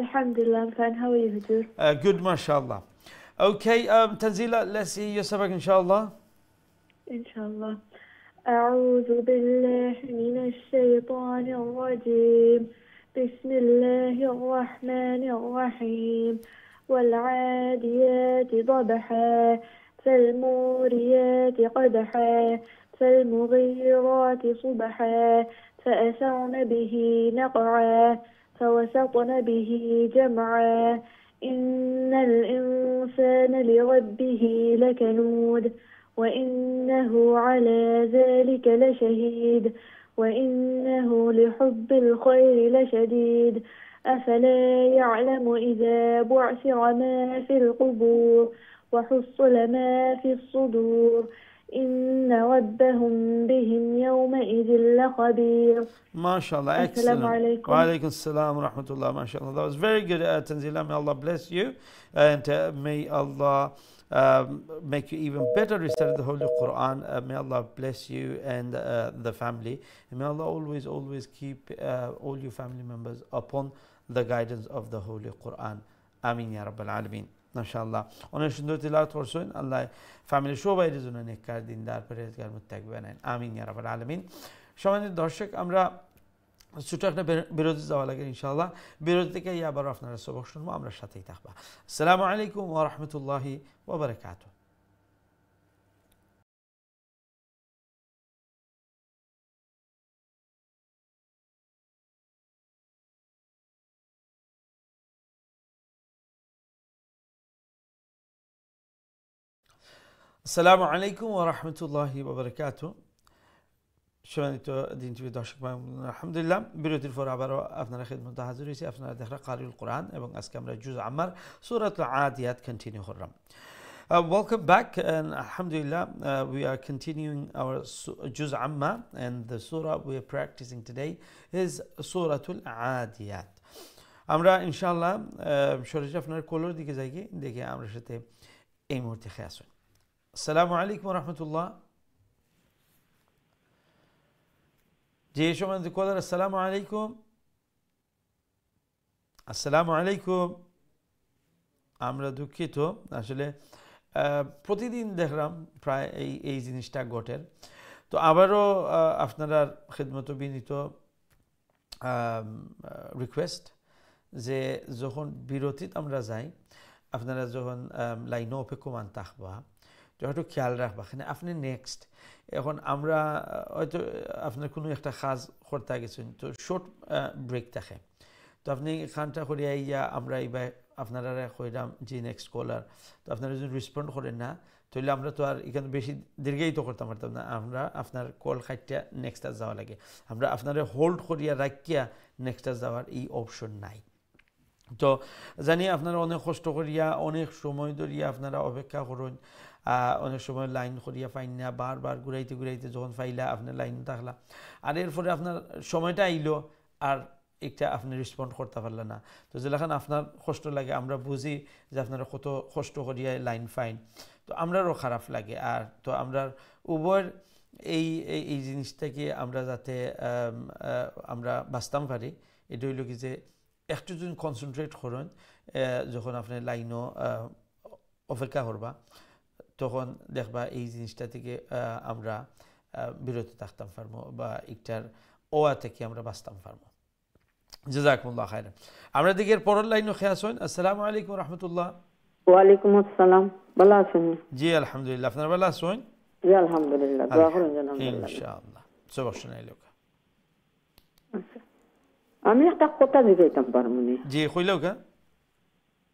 Alhamdulillah, I'm fine. How are you, Hujur? Good, mashallah. Okay, Tanzila, let's see your sabak, inshallah. Inshallah. أعوذ بالله من الشيطان الرجيم. بسم الله الرحمن الرحيم. والعاديات ضبحا فالموريات قدحا فالمغيرات صبحا فأثرن به نقعا فوسطن به جمعا إن الإنسان لربه لكنود وإنه على ذلك لشهيد وإنه لحب الخير لشديد أفلا يعلم إذا بعثر ما في القبور وحصل ما في الصدور إن ربهم بهم يومئذ لخبير. MashaAllah, excellent. Wa alaikum assalam wa rahmatullah. MashaAllah, that was very good, Tanzila. May Allah bless you and may Allah make you even better recite the Holy Quran. May Allah bless you and the family. And may Allah always keep all your family members upon the guidance of the Holy Quran. Ameen ya Rabbal Alameen. মাশাআল্লাহ অনেক সুন্দর তিলাওয়াত করছেন আল্লাহ family সবাইয়ের জন্য নেককার দিনদার পরহেজগার মুত্তাকি বানান আমিন ইয়া রাব্বাল আলামিন সম্মানিত দর্শক আমরা ছোট একটা বিরতি যাওয়া লাগে ইনশাআল্লাহ বিরতি থেকে আবার আপনারা সবক শুনবো আমরা সাথেই থাকবা আসসালামু আলাইকুম ওয়া রাহমাতুল্লাহি ওয়া বারাকাতুহু আসসালামু আলাইকুম ওয়া রাহমাতুল্লাহি ওয়া বারাকাতুহু সম্মানিত দিন টিভি দর্শক আলহামদুলিল্লাহ বিরতির পর আবারও আপনারা খিদমতে হাজির হয়েছি আপনারা দেখরা কারিউল কোরআন এবং আজকে আমরা জুজ আম্মার সূরাতুল আদিয়াত কন্টিনিউ করলাম welcome back and alhamdulillah we are continuing our juz amma and the surah we are practicing today is suratul adiyat আমরা ইনশাআল্লাহ সরাসরি আপনার কোলোর দিকে যাই দেখে আমরা সাথে এই মুহূর্তে খেয়ে আসুন আসসালামু আলাইকুম রহমতুল্লাহ যে সময় কলার আসসালামু আলাইকুম আসসালামু আলাইকুম আমরা দুঃখিত আসলে প্রতিদিন দেখলাম প্রায় এই জিনিসটা ঘটে তো আবারও আপনারা খিদমত বিনীত রিকোয়েস্ট যে যখন বিরতিতে আমরা যাই আপনারা যখন লাইনে অপেক্ষমান থাকবা তো একটু খেয়াল রাখবা আপনি নেক্সট এখন আমরা হয়তো আপনার কোনো একটা কাজ করতে গেছেন তো শর্ট ব্রেক থাকে তো আপনি খানটা করে আইয়া আমরা এইবার আপনারা কইলাম যে নেক্সট কলার তো আপনারা যদি রেসপন্ড করেন না তাহলে আমরা তো আর এখানে বেশি দীর্ঘায়িত করতে পারতাম না আমরা আপনার কল খাইটা নেক্সটটা যাওয়া লাগে আমরা আপনারা হোল্ড করিয়া রাখিয়া নেক্সটটা যাওয়ার এই অপশন নাই তো জানি আপনারা অনেক কষ্ট করিয়া অনেক সময় ধরিয়া আপনারা অপেক্ষা করুন অনেক সময় লাইন করিয়া পাইন না বারবার ঘুরাইতে ঘুরাইতে যখন পাইলা আপনার লাইন থাকলা আর এরপরে আপনার সময়টা আইলো আর একটা আপনি রেসপন্ড করতে পারলেন না তো যেখানে আপনার কষ্ট লাগে আমরা বুঝি যে আপনারা কত কষ্ট করিয়া লাইন ফাইন তো আমরারও খারাপ লাগে আর তো আমরা উভয়ের এই এই জিনিসটাকে আমরা যাতে আমরা বাঁচতাম পারি, এটা হইল কি যে একটু যদি কনসেন্ট্রেট করেন, যখন আপনি লাইনও অপেক্ষা করবা, তখন দেখবা এই জিনিসটা থেকে আমরা বিরত থাকতাম পারবো, বা একটার ওয়া থেকে আমরা বাঁচতাম পারবো। জাযাকুমুল্লাহ খাইরান। আমরা দিকের পরের লাইনও খেয়াল শুন। আসসালামু আলাইকুম রহমতুল্লাহ। ওয়ালাইকুম আসসালাম, ভালো আছেন? জি আলহামদুলিল্লাহ, আপনার ভালো আছেন? জি আলহামদুলিল্লাহ, দোয়া করেন যেন আলহামদুলিল্লাহ। ইনশাআল্লাহ সব শুনাই লোক। আচ্ছা, আমি একটা কথা জিজ্ঞাইতাম পারমুনি? জি কইলেও কা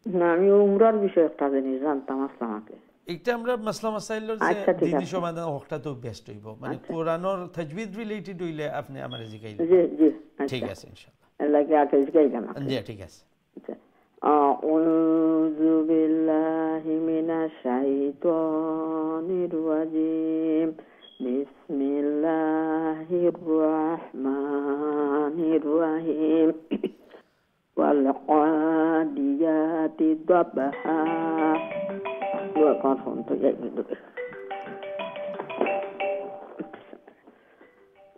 না, আমি উমরার বিষয়ে একটা জিনিস জানতাম আসলামাকে। একটা আমরা মাসলা মাসাইলের যে দিনী সমাধান হকটা তো বেস্ট হইব, মানে কোরআনের তাজবিদ রিলেটেড হইলে আপনি আমারে জিগাইলে। জি জি ঠিক আছে ইনশাআল্লাহ। লাগে আগে জিজ্ঞাইলাম। জি ঠিক আছে। আউযু বিল্লাহি মিনাশ শাইতানির রাজিম। বিসমিল্লাহির রহমানির রহিম। ওয়াল আদিয়াতি দাবহা। ওয়া কাফন তো যাই দিবে।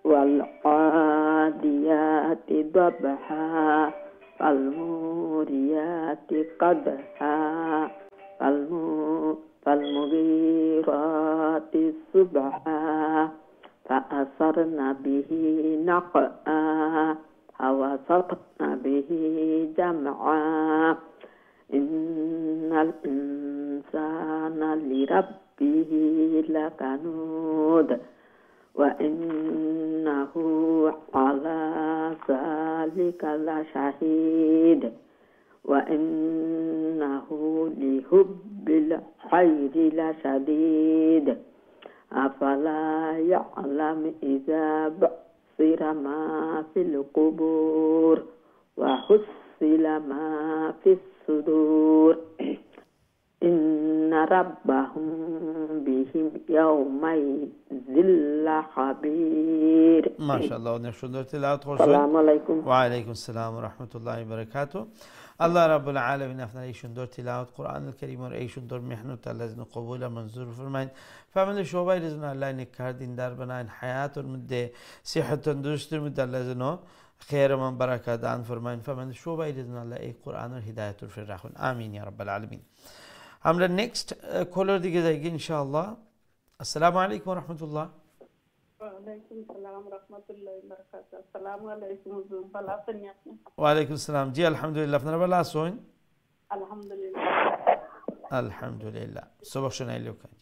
ওয়াল আদিয়াতি দাবহা। فالموريات قدحا فالمغيرات صبحا فأثرن به نقعا فوسطن به جمعا إن الإنسان لربه لكنود وإنه على ذلك لشهيد وإنه لحب الخير لشديد أفلا يعلم إذا بعثر ما في القبور وحصل ما في الصدور إن ربهم بهم يومئذ لخبير। ما شاء الله অনেক সুন্দর তেলাওয়াত করছেন। আসসালামু আলাইকুম। ওয়া আলাইকুম আসসালাম ওয়া রাহমাতুল্লাহি ওয়া বারাকাতুহু। আল্লাহ রাব্বুল আলামিন আপনার এই সুন্দর তেলাওয়াত কোরআনুল কারীমের এই সুন্দর মেহনত আল্লাহ যেন কবুল আর মঞ্জুর ফরমায়েন। ফ্যামিলি সবাই যেন আল্লাহ নেককার দিনদার বানায়েন, হায়াতের মধ্যে সিহত তন্দুরুস্তির মধ্যে আল্লাহ যেন খের এবং বারাকাত দান ফরমায়েন। ফ্যামিলি সবাই যেন আল্লাহ এই কোরআনের হিদায়াতের উপরে রাখুন, আমিন ইয়া রাব্বাল আলামিন। আমরা নেক্সট কলের দিকে যাই ইনশাআল্লাহ। আসসালামু আলাইকুম রহমতুল্লাহ। ওয়ালাইকুম সালাম রাহমাতুল্লাহি ওয়া বারাকাতুহু। আসসালামু আলাইকুম হুজুর, ভালো আছেন আপনি? ওয়ালাইকুম সালাম। জি আলহামদুলিল্লাহ, আপনারা ভালো আছেন? আলহামদুলিল্লাহ। আলহামদুলিল্লাহ সবক শোনাইলো কাজ।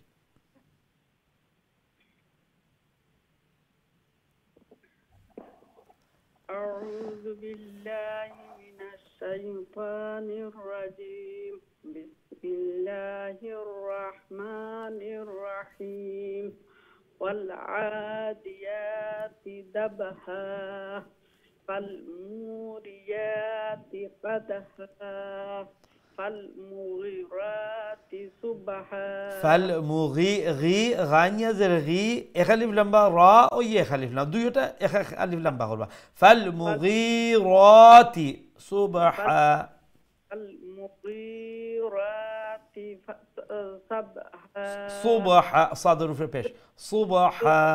আউযু বিল্লাহি মিনাশ শাইতানির রাজিম। বিসমিল্লাহির রহমানির রহিম। والعاديات ضبحا فالموريات قدحا فالمغيرات صبحا فالمغي غانيا زر غي اخلف لمبا را او يخلف لم دويتا اخلف لمبا قربا فالمغيرات صبحا المغيرات صبحا صبحا صادر في بيش صبحا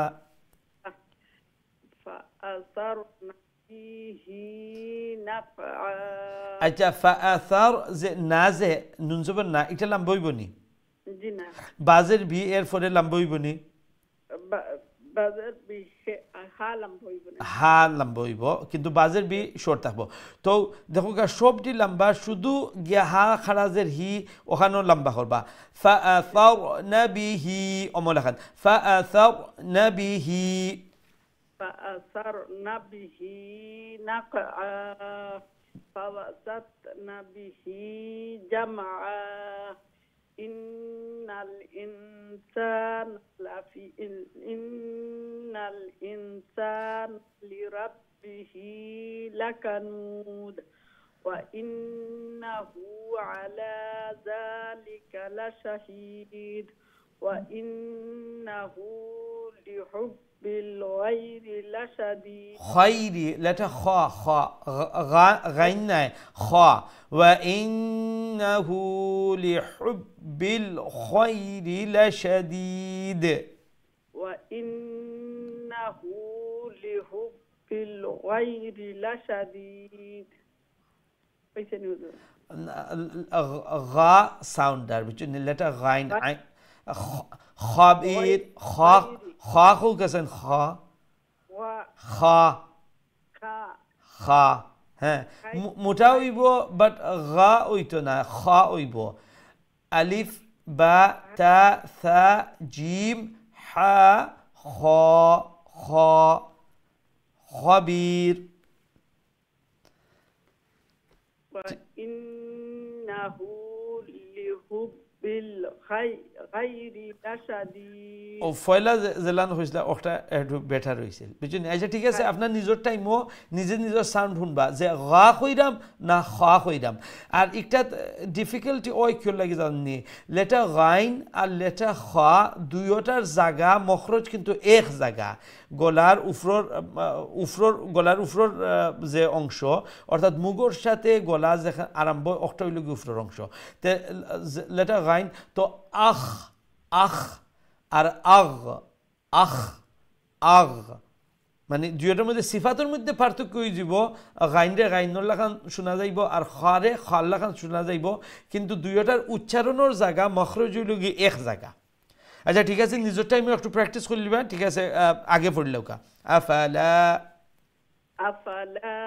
فأثرن به نقعا আচ্ছা فأثر নাজে নুন জবর না এটা লম্বা হইবনি জি না বাজের বি এর পরে লম্বা হইবনি বাজের বি হা লম্বা হইবনি হা লম্বা হইব কিন্তু বাজের বি শর্ট থাকবো তো দেখো সবটি লম্বা শুধু গিয়া হা খারাজের হি ওখানেও লম্বা করবা فأثرن به অমলাখান فأثرن به فأثرن به نقعا فوسطن به جمعا إن الإنسان لربه لكنود وإنه على ذلك لشهيد وإنه لحب بالغير لشديد خيري لا تخا خا غينا خا وإنه لحب الخير لشديد وإن লিহুব্বিল গায়রি লাশাদীদ। পাইছেন হুজুর? গা সাউন্ডার বুঝছেন লেটার গাইন খাবির খা খা কো গেছেন খা ওয়া খা খা খা হ্যাঁ মোটা হইব বাট গা হইতো না খা হইব আলিফ বা তা থা জিম হা খ খ খবির ইন্নাহু লিহুব্বিল গায়রি লাশাদীদ। ও ফয়লা জেলান হয়েছিল ওটা একটু বেটার হয়েছিল বুঝছেন আচ্ছা ঠিক আছে আপনার নিজের টাইমও নিজের সাউন্ড শুনবা যে গা কইরাম না খা কইরাম আর একটা ডিফিকাল্টি ওই কিয় লাগে জানি লেটা গাইন আর লেটা খা দুইটার জায়গা মখরজ কিন্তু এক জায়গা গলার উফরর যে অংশ অর্থাৎ মুগর সাথে গলা যেখানে আরম্ভ অক্টা হইল উফরর অংশ তে লেটা গাইন তো আখ আখ আর আগ আখ আগ মানে দুইটার মধ্যে সিফাতের মধ্যে পার্থক্য হয়ে যাব গাইনরে গাইনর লাখান শোনা যাইব আর খারে খার লাখান শোনা যাইব কিন্তু দুইটার উচ্চারণের জায়গা মখরজ হইল গিয়ে এক জায়গা আচ্ছা ঠিক আছে নিজের টাইমে একটু প্র্যাকটিস করে লিবা ঠিক আছে আগে পড়লেও কা আফালা আফালা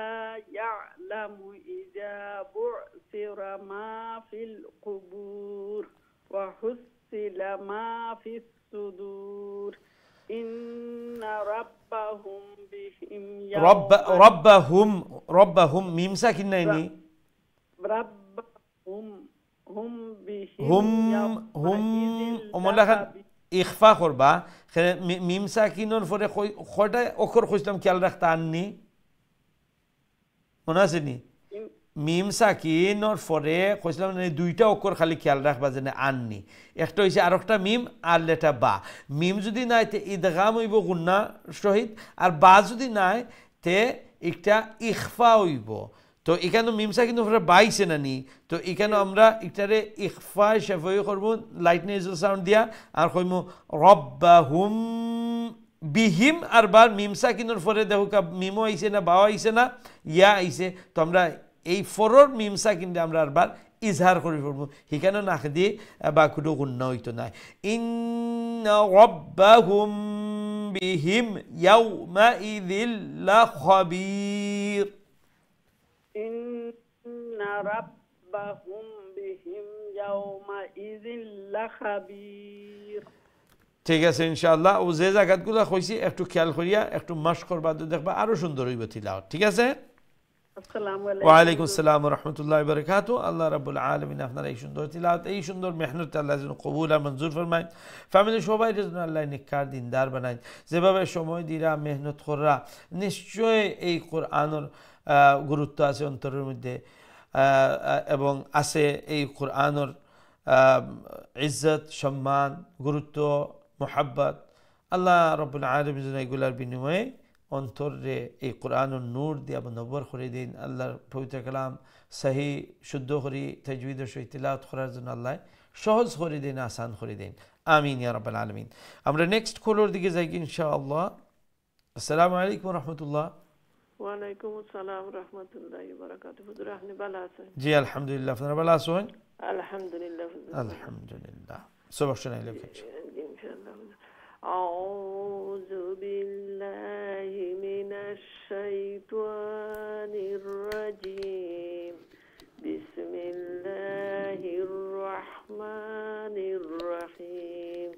ইয়ালামু ইযা বু'সিরা মা ফিল কুবুর ওয়া হুসিলা মা ফিস সুদুর ইন্না রাব্বাহুম বিহিম রব্বাহুম মিম সাকিন নাইনি রাব্বাহুম হুম বিহিম হুম ওমলাখান ইখফা করবা মিম সাকিনর পরে কয়টা অক্ষর কইছিলাম খেয়াল রাখতে আননি মনে আছে নি মিম সাকিনর পরে কইছিলাম দুইটা অক্ষর খালি খেয়াল রাখবা যে আননি একটা হইছে আর একটা মিম আর লেটা বা মিম যদি নাই তে ইদগাম হইব গুন্না সহিত আর বা যদি নাই তে একটা ইখফা হইব তো এখানে মিমসা কিন্তু বাইছে না নি তো এখানে আমরা এটারে ইখফা শেফাই করব লাইট নেজল সাউন্ড দিয়া আর কইমু রব্বাহুম বিহিম আর বার মিমসা কিনোর পরে দেখো মিমো আইছে না বাও আইছে না ইয়া আইছে তো আমরা এই ফরর মিমসা কিন্তু আমরা আরবার ইজহার করে পড়বো সেখানে নাক দিয়ে বা কুটো গুণ্য হইতো না ইন্না রব্বাহুম বিহিম ইয়াউমাইযিল লাখাবীর ইন্না রাব্বাহুম বিহিম ইয়াউমাইযিল লাখাবীর। ঠিক আছে ইনশাআল্লাহ ও যে জায়গাগুলো কইছি একটু খেয়াল করিয়া একটু মাস্ক করবা দেখবা আরো সুন্দর হইব তিলাওয়াত ঠিক আছে। আসসালামু আলাইকুম। ওয়া আলাইকুম আসসালাম ওয়া রাহমাতুল্লাহি ওয়া বারাকাতুহু। আল্লাহ রাব্বুল আলামিন আপনার এই সুন্দর তিলাওয়াত এই সুন্দর মেহনত আল্লাহ যেন কবুল আর মঞ্জুর ফরমায় ফ্যামিলি সবাই যেন আল্লাহ নেককার দিনদার বানায় যেভাবে সময় দিরা মেহনত করা নিশ্চয় এই কোরআনের গুরুত্ব আছে অন্তরের মধ্যে এবং আছে এই কোরআনের ইজ্জত সম্মান গুরুত্ব মোহাব্বত আল্লাহ রাব্বুল আলামিন যেন এগুলার বিনিময়ে অন্তরে এই কোরআনের নূর দিয়ে নবর করে দিন আল্লাহর পবিত্র কালাম সহি শুদ্ধ করি তাজবিদের সহিত তিলাওয়াত করার জন্য আল্লাহ সহজ করে দিন আসান করে দিন আমিন ইয়া রাব্বাল আলামিন। আমরা নেক্সট কলর দিকে যাই ইনশাআল্লাহ। আসসালামু আলাইকুম ওয়া রাহমাতুল্লাহ। ওয়া আলাইকুম আসসালাম ওয়া রাহমাতুল্লাহি ওয়া বারাকাতুহু। হুজুর আপনি ভালো আছেন? জি আলহামদুলিল্লাহ আপনারা ভালো আছেন? আলহামদুলিল্লাহ হুজুর। আলহামদুলিল্লাহ সুবহান আল্লাহ ইনশাআল্লাহ। আউযু বিল্লাহি মিনাশ শাইতানির রাজীম। বিসমিল্লাহির রাহমানির রাহিম।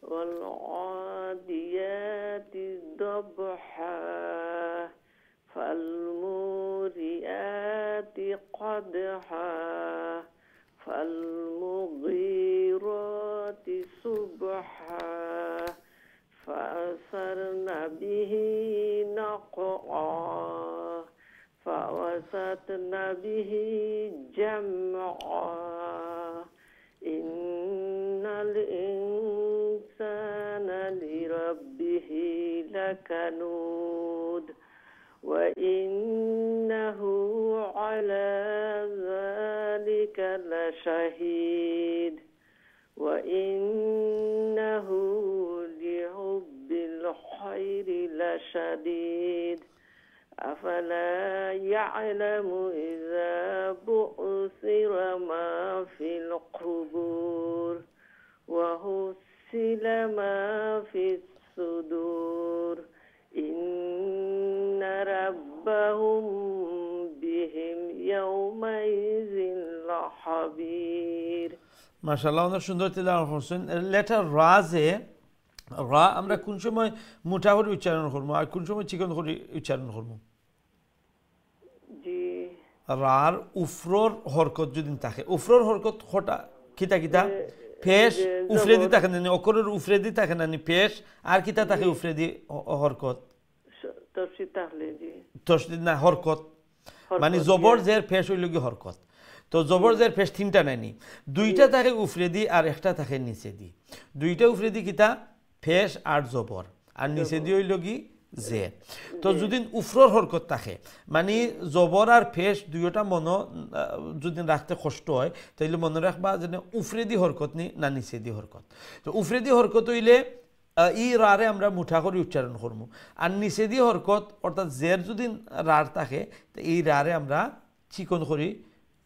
ওয়াল আদিয়াতি দবহা ফাল মুরিয়াতি কদহা ফাল মুগীরাতি সুবহা فأثرن به نقعا فوسطن به جمعا إن الإنسان لربه لكنود وإنه على ذلك لشهيد وإنه لحب الخير الخير لشديد أفلا يعلم إذا بعثر ما في القبور وحصل ما في الصدور إن ربهم بهم يومئذ لخبير মাশাআল্লাহ, অনেক সুন্দর তিলাওয়াত করছেন। লেটার রাজে রা আমরা কোন সময় মোটা করে উচ্চারণ করবো আর কোন সময় চিকন করে উচ্চারণ করবো? জি রার উফরর হরকত যদি থাকে, উফরর হরকত হটা কিতা কিতা পেশ উফরেদি থাকে না, অকরের উফরেদি থাকে না পেশ, আর কিতা থাকে উফরেদি হরকত তফসির তাহলে জি তসদিদ না হরকত, মানে জবর জের পেশ হইল কি হরকত। তো জবর জের পেশ তিনটা নাইনি, দুইটা থাকে উফরেদি আর একটা থাকে নিচে দি। দুইটা উফরেদি কিতা পেশ আর জবর, আর নিচে দি হইল কি জে। তো যদি উফরর হরকত থাকে মানে জবর আর ফেস দুইটা মনো যদি রাখতে কষ্ট হয় তাইলে মনে রাখবা যে উফরেদি হরকত নি না নিচেদি হরকত। তো উফরেদি হরকত হইলে ই রারে আমরা মুঠা করে উচ্চারণ করবো, আর নিচেদি হরকত অর্থাৎ জের যদি রার থাকে তো এই রারে আমরা চিকন করে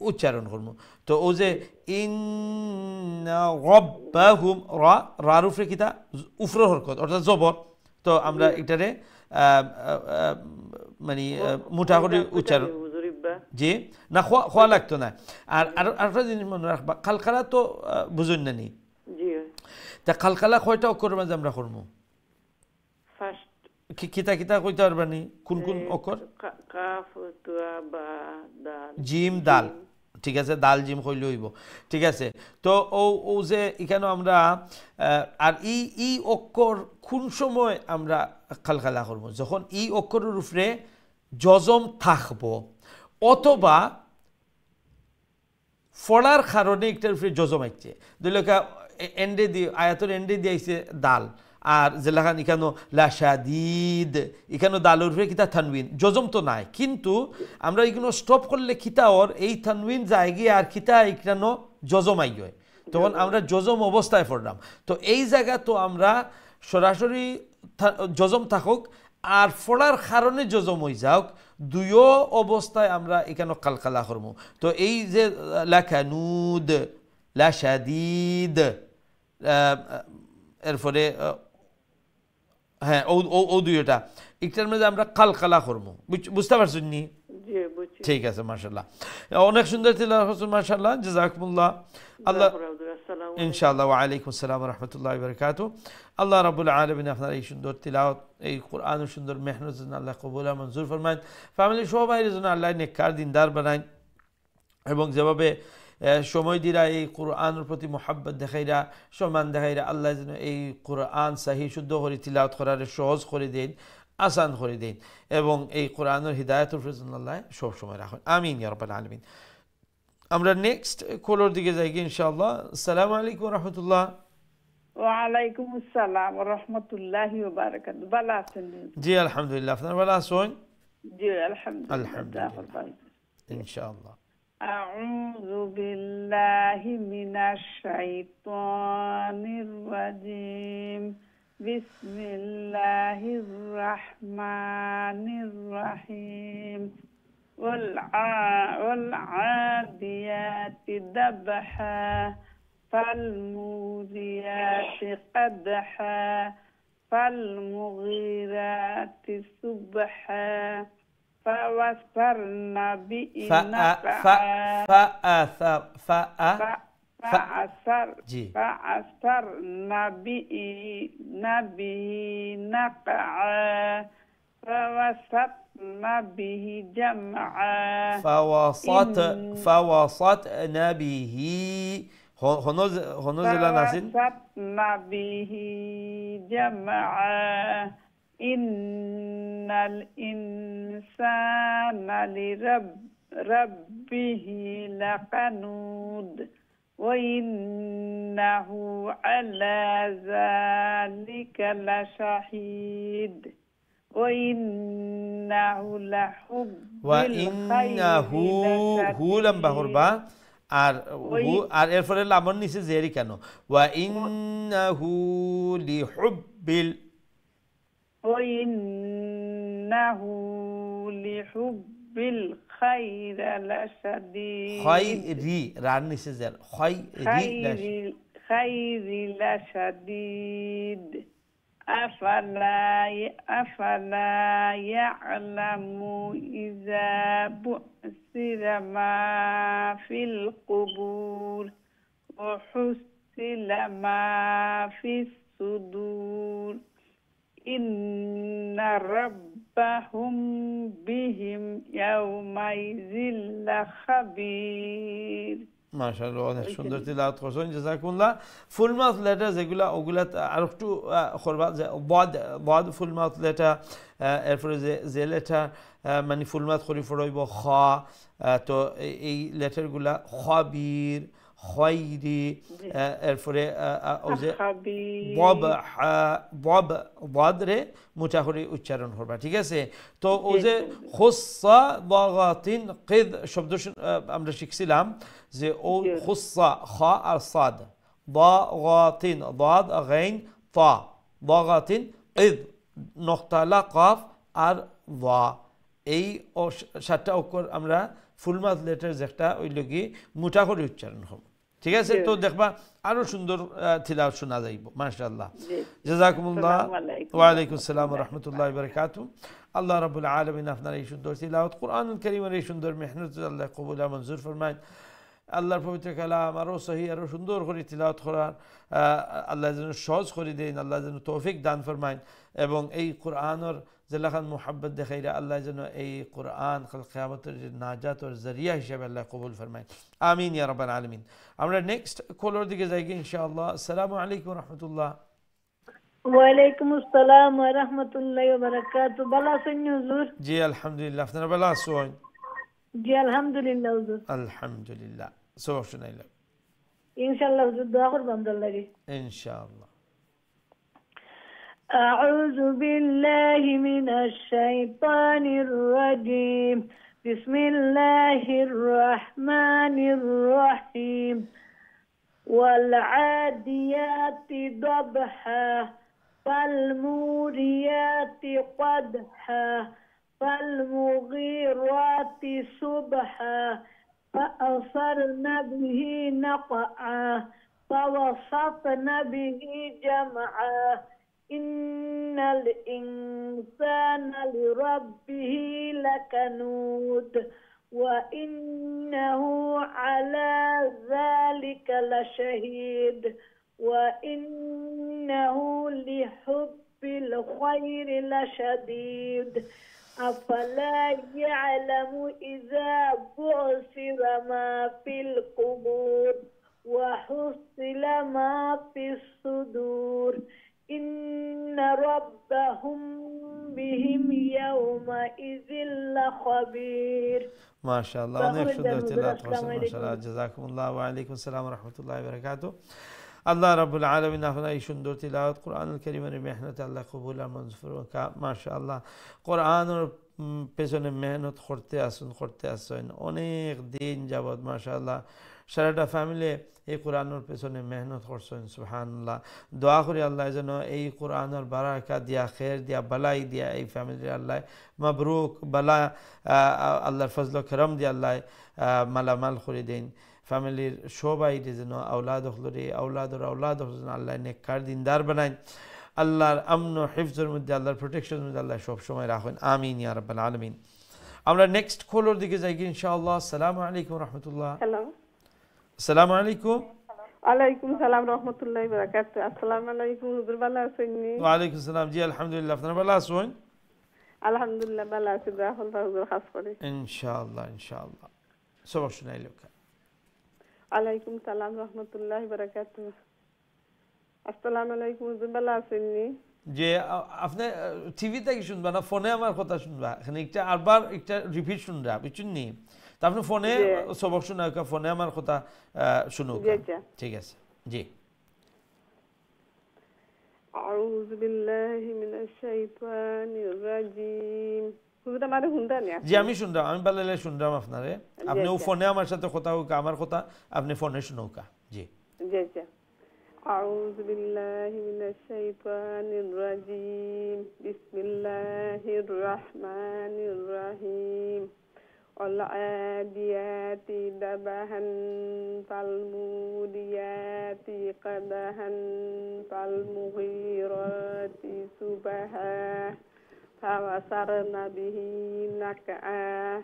উচ্চারণ করবো। তো ও যে ইন্নারাব্বাহুম রা রার উফরে কিতা উফরর হরকত অর্থাৎ জবর। তো আমরা এটারে মানে মোটা করে উচ্চারণ জি না খোয়া লাগতো না। আর আরেকটা জিনিস মনে রাখবা, খালখালা তো বুঝুন না নি, তা খালখালা কয়টা অক্ষরের মাঝে আমরা করবো? কিতা কিতা কইতে পারবানি কোন কোন অক্ষর? জিম দাল, ঠিক আছে, দাল জিম কইলে হইব, ঠিক আছে। তো ও যে এখানে আমরা আর ই অক্ষর কোন সময় আমরা খালখালা করবো? যখন ই অক্ষরের উপরে জজম থাকবো অথবা ফলার কারণে একটার উপরে জজম আইছে, দুইলেখা এন্ডে দিয়ে আয়াতের এন্ডে দিয়ে আইছে দাল, আর জেলাখান এখানো লাশাদিদ এখানো দালের উপরে কিতা থানবিন, জজম তো নাই, কিন্তু আমরা এখানে স্টপ করলে কিতা ওর এই থানবিন যায় গিয়ে আর কিতা এখানো জজম আই হয়, তখন আমরা জজম অবস্থায় পড়লাম। তো এই জায়গা তো আমরা সরাসরি জজম থাকুক আর ফলার কারণে জজম হয়ে যাওক, দুইও অবস্থায় আমরা এখানে কালকালা করবো। তো এই যে লাখানুদ লাশাদিদ এরপরে হ্যাঁ ও দুইটা একটার মধ্যে আমরা কালকালা করবো, বুঝতে পারছেন নি? ঠিক আছে, মাশাআল্লাহ, অনেক সুন্দর তিলাওয়াত করছেন, মাশাআল্লাহ, জাযাকুমুল্লাহ। আল্লাহ ইনশাআল্লাহ। ওয়া আলাইকুম আসসালাম ওয়া রাহমাতুল্লাহি ওয়া বারাকাতুহু। আল্লাহ রাব্বুল আলামিন আপনার এই সুন্দর তিলাওয়াত, এই কোরআনের সুন্দর মেহনত যেন আল্লাহ কবুল আর মঞ্জুর ফরমায়েন, ফ্যামিলি সবাই যেন আল্লাহ নেককার দিনদার বানায়, এবং যেভাবে সময় দিরা এই কোরআনের প্রতি মোহাব্বত দেখাইরা সম্মান দেখাইরা আল্লাহ যেন এই কোরআন সাহি শুদ্ধ করে তিলাওয়াত করার সহজ করে দেন, আসান করে দেন, এবং এই কোরআনের হিদায়াতের উপর যেন আল্লাহ সবসময় রাখেন, আমিন ইয়া রাব্বাল আলামিন। আমরা নেক্সট কলর দিকে যাই ইনশাআল্লাহ। আসসালামু আলাইকুম ওয়া রাহমাতুল্লাহ। ওয়া আলাইকুম আসসালাম ওয়া রাহমাতুল্লাহি ওয়া বারাকাতুহু। ভালো আছেন? জি আলহামদুলিল্লাহ, আপনারা ভালো আছেন? জি আলহামদুলিল্লাহ ইনশাআল্লাহ। আউযু বিল্লাহি মিনাশ শাইতানির রাজিম। বিসমিল্লাহির রাহমানির রাহিম। والعاديات ذبحا فالموريات قدحا فالمغيرات صبحا فوسرن به نقعا فوسطن به جمعا فوسطن به فوسطن به جمعا إن الإنسان لربه لقنود وإنه على ذلك لشهيد وإنه لحب وإنه هو لم بهربا আর এরপরে লামর নিচে জেরি কেন? ওয়া ইন্নাহু লিহুব্বিল وإنه لحب الخير لشديد খয়রি রার নিচে জের خير لشديد أفلا يعلم إذا بعثر ما في القبور وحصل ما في الصدور إن ربهم بهم يومئذ لخبير মাশাআল্লাহ অনেক সুন্দর তিলাওয়াত করছেন জাযাকুল্লাহ ফুল মাউথ লেটার যেগুলা ওগুলা আর একটু করবা যে বাদ ফুল মাউথ লেটার এরপরে যে লেটার মানে ফুল মাউথ করি পড়াইব খ তো এই লেটারগুলা খবির খয়রি এরপরে বদরে মোটা করে উচ্চারণ করবা ঠিক আছে তো ও যে খুসা দাগাতিন কিদ শব্দ আমরা শিখছিলাম যে ও খুসা খ আর সাদ দাগাতিন দাদ গাইন তা দাগাতিন কিদ নক্তা লা কাফ আর ওয়া এই সাতটা অক্ষর আমরা ফুল মাউথ লেটার যেটা ওই লগি মোটা করে উচ্চারণ হবে ঠিক আছে তো দেখবা আরো সুন্দর তিলাওয়াত শোনা যাইব মাশাআল্লাহ জাযাকুমুল্লাহ ওয়া আলাইকুম আসসালাম ওয়া রাহমাতুল্লাহি ওয়া বারাকাতুহু আল্লাহ রাব্বুল আলামিন আপনার এই সুন্দর তিলাওয়াত কুরআনুল কারীমের এই সুন্দর মেহনত আল্লাহ কবুল আর মঞ্জুর ফরমায় আল্লাহর পবিত্র কালাম আরো সহি আরো সুন্দর করে তিলাওয়াত করার আল্লাহ যেন সহজ করে দেন আল্লাহ যেন তৌফিক দান ফরমায় এবং এই কুরআনের জেলাখান মোহাব্বত দেখাইরা আল্লাহ যেন এই কোরআন কাল কিয়ামতের নাজাতের জরিয়া হিসেবে আল্লাহ কবুল ফরমায় আমিন ইয়া রাব্বাল আলামিন আমরা নেক্সট কলার দিকে যাই ইনশাআল্লাহ আসসালামু আলাইকুম ওয়া রাহমাতুল্লাহ ওয়া আলাইকুম আসসালাম ওয়া রাহমাতুল্লাহি ওয়া বারাকাতুহু ভালো আছেন হুজুর জি আলহামদুলিল্লাহ আপনারা ভালো আছেন জি আলহামদুলিল্লাহ হুজুর আলহামদুলিল্লাহ সব শুনাইলাম ইনশাআল্লাহ হুজুর দোয়া করবেন আল্লাহর লাগি ইনশাআল্লাহ أعوذ بالله من الشيطان الرجيم بسم الله الرحمن الرحيم والعاديات ضبحا فالموريات قدحا فالمغيرات صبحا فأثرن به نقعا فوسطن به جمعا إن الإنسان لربه لكنود وإنه على ذلك لشهيد وإنه لحب الخير لشديد أفلا يعلم إذا بعثر ما في القبور وحصل ما في الصدور إن ربهم بهم يومئذ لخبير ما شاء الله অনেক সুন্দর তিলাওয়াত করছেন মাশাআল্লাহ জাযাকুমুল্লাহ ওয়া আলাইকুম আসসালাম ওয়া রাহমাতুল্লাহি ওয়া বারাকাতুহু আল্লাহ রাব্বুল আলামিন আপনার এই সুন্দর তিলাওয়াত কোরআনুল কারীমের মেহনত আল্লাহ কবুল আর মঞ্জুর মাশাআল্লাহ কোরআনের পেছনে মেহনত করতে আসেন অনেক দিন যাবত মাশাআল্লাহ সারাটা ফ্যামিলি এই কোরআনের পেছনে মেহনত করছেন সুবহানাল্লাহ দোয়া করি আল্লাহ যেন এই কোরআনের বারাকা দিয়া খের দিয়া বালাই দিয়া এই ফ্যামিলির আল্লাহ মাবরুক বালা আল্লাহর ফজল করম দিয়া আল্লাহ মালামাল করে দেন ফ্যামিলির সবাই যেন আওলাদ হলরে আওলাদর আল্লাহ নেককার দিনদার বানায় আল্লাহর আমন হিফজের মধ্যে আল্লাহর প্রোটেকশনের মধ্যে আল্লাহ সব সময় রাখেন আমিন ইয়া রাব্বাল আলামিন আমরা নেক্সট কলার দিকে যাই ইনশাআল্লাহ আসসালামু আলাইকুম রাহমাতুল্লাহ হ্যালো আসসালামু আলাইকুম ওয়ালাইকুম সালাম রাহমাতুল্লাহি ওয়া বারাকাতুহু আসসালামু আলাইকুম হুজুর ভালো আছেন নি ওয়া আলাইকুম সালাম জি আলহামদুলিল্লাহ আপনারা ভালো আছেন আলহামদুলিল্লাহ ভালো আছি রাহুল হুজুর খাস করে ইনশাআল্লাহ সব শুনাইলো ওয়ালাইকুম সালাম রাহমাতুল্লাহি ওয়া বারাকাতুহু আসসালামু আলাইকুম হুজুর ভালো আছেন নি যে আপনি টিভিতে কি শুনবা না ফোনে আমার কথা শুনবা এখানে একটা আরবার একটা রিপিট শুনরা বুঝছেন নি তা আপনি ফোনে সবক শোনা ফোনে আমার কথা শুনুক ঠিক আছে জি আউযু বিল্লাহি মিনাশ শাইতানির রাজিম হুজুর আমারে শুনতা না জি আমি শুনরাম আমি বালালে শুনরাম আপনারে আপনি ও ফোনে আমার সাথে কথা হোক আমার কথা আপনি ফোনে শুনুকা জি জি জি أعوذ بالله من الشيطان الرجيم بسم الله الرحمن الرحيم والعاديات ضبحا فالموريات قدحا فالمغيرات صبحا فوسرن به نقعا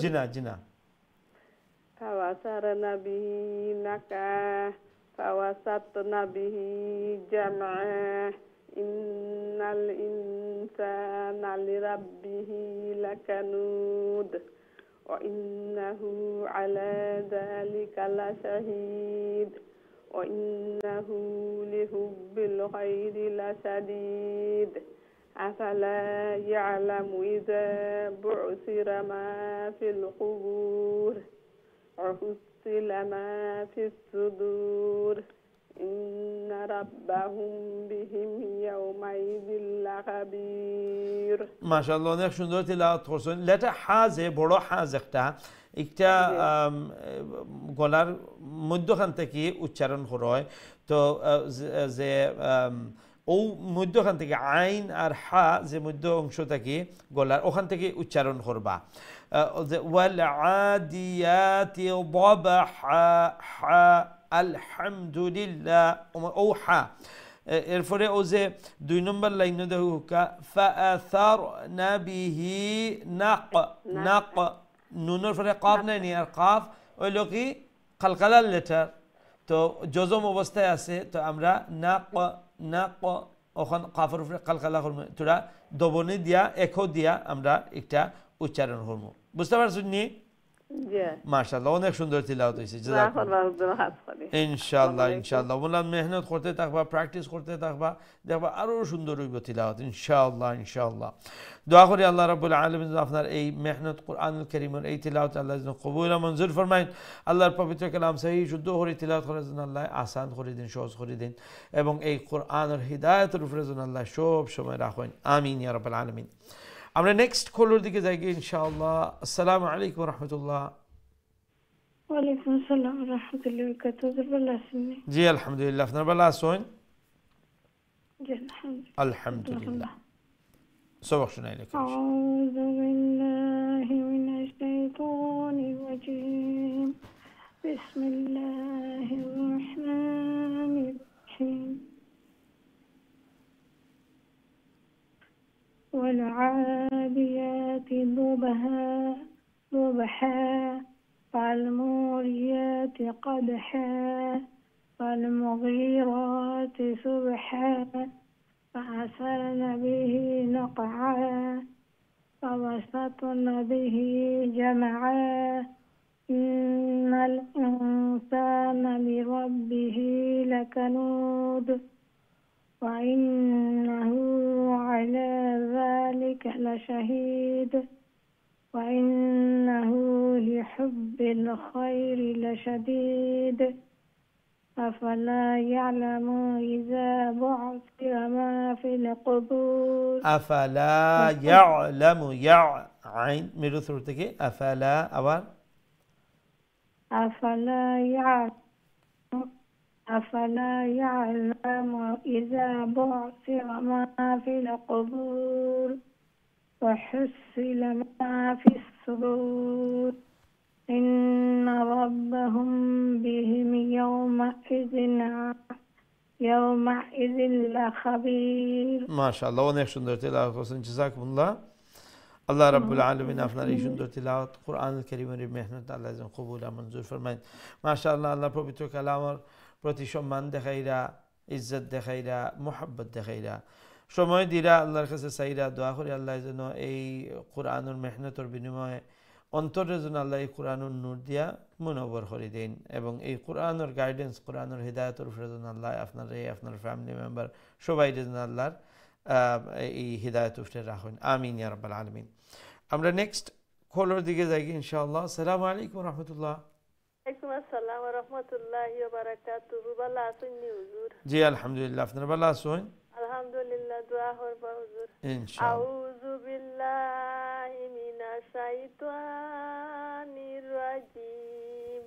জিনা জিনা فوسرن به نقعا فوسطن به جمعا إن الإنسان لربه لكنود وإنه على ذلك لشهيد وإنه لحب الخير لشديد أفلا يعلم إذا بعثر ما في القبور وحصل ما في الصدور إن ربهم بهم يومئذ لخبير মাশাআল্লাহ অনেক সুন্দর তিলাওয়াত করছেন লেটা হাজে বড় হাজ একটা গলার মধ্যখান থেকে উচ্চারণ করা হয় তো যে ও মধ্যখান থেকে আইন আর হা যে মধ্য অংশ থেকে গলার ওখান থেকে উচ্চারণ করবা ওয়াল আদিয়াতি দাবহা হা আলহামদুলিল্লাহ ও হা এরপরে ও যে 2 নম্বর লাইনে দেখো ফাআসারনা বিহি নাক নুনের পরে কাফ নাই আর কাফ হইল কি কালকালার লেটার তো জজম অবস্থায় আছে তো আমরা নাক ওখান কাফের উপরে কালকালা করব তোরা দবনি দিয়া একো দিয়া আমরা একটা উচ্চারণ করব বুঝতে পারছেন নি মাশাআল্লাহ অনেক সুন্দর তিলাওয়াত হইছে জাযাকাল্লাহ ইনশাআল্লাহ ইনশাআল্লাহ বললাম মেহনত করতে থাকবা প্র্যাকটিস করতে থাকবা দেখবা আরো সুন্দর হইব তিলাওয়াত ইনশাআল্লাহ ইনশাআল্লাহ দোয়া করি আল্লাহ রাব্বুল আলামিন আপনার এই মেহনত কোরআনুল কারীমের এই তিলাওয়াত আল্লাহ যেন কবুল ও মঞ্জুর ফরমায়েন আল্লাহর পবিত্র কালাম সহিহ শুদ্ধ করে তিলাওয়াত করার জন্য আল্লাহ আসান করে দিন সহজ করে দিন এবং এই কোরআনের হিদায়াতের উপরে যেন আল্লাহ সব সময় রাখেন আমিন ইয়া রাব্বাল আলামিন আমরা নেক্সট কলের দিকে যাই ইনশাআল্লাহ আসসালামু আলাইকুম ওয়া রাহমাতুল্লাহ ওয়া আলাইকুম আসসালাম ওয়া রাহমাতুল্লাহি ওয়া বারাকাতুহু ভালো আছেন জি আলহামদুলিল্লাহ আপনারা ভালো আছেন জি আলহামদুলিল্লাহ সবক শুনাই লেখা আউযু বিল্লাহি মিনাশ শাইতানির রাজীম বিসমিল্লাহির রাহমানির রাহিম والعاديات ضبحا فالموريات قدحا فالمغيرات صبحا فأثرن به نقعا فوسطن به جمعا إن الإنسان لربه لكنود وإنه على ذلك لشهيد وإنه لحب الخير لشديد أفلا يعلم إذا بعثر ما في القبور أفلا يعلم عين ميرو ثروتك أفلا أبار أفلا يعلم إذا بعثر ما في القبور وحصل ما في الصدور إن ربهم بهم يومئذ لخبير ما شاء الله অনেক সুন্দর তেলাওয়াত করেছেন জাযাকুমুল্লাহ আল্লাহ রাব্বুল আলামিন আপনার এই সুন্দর তেলাওয়াত কোরআনুল কারীমের মেহনত আল্লাহ যেন কবুল ও মঞ্জুর ফরমায়েন মাশাআল্লাহ আল্লাহ পবিত্র কালামের প্রতি সম্মান দেখাইরা ইজ্জত দেখাইরা মোহাব্বত দেখাইরা সময় দিরা আল্লাহর কাছে চাইরা দোয়া করি আল্লাহ যেন এই কোরআনুল মেহনতের বিনিময়ে অন্তরের জন্য আল্লাহ এই কোরআনুল নূর দিয়া মুনব্বর করে দিন এবং এই কোরআনুল গাইডেন্স কোরআনুল হিদায়াতের উপরে যেন আল্লাহ আপনার ফ্যামিলি মেম্বার সবাই যেন আল্লাহর এই হিদায়াত উপরে রাখুন আমিন ইয়া রাব্বাল আলামিন আমরা নেক্সট কলের দিকে যাই ইনশাআল্লাহ আসসালামু আলাইকুম ওয়া রাহমাতুল্লাহ ওয়ালাইকুম আসসালাম ওয়া রাহমাতুল্লাহি ওয়া বারাকাতুহু ভালো আছেন হুজুর জি আলহামদুলিল্লাহ আপনারা ভালো আছেন আলহামদুলিল্লাহ দোয়া করবা হুজুর ইনশাআল্লাহ আউযু বিল্লাহি মিনাশ শাইতানির রাজীম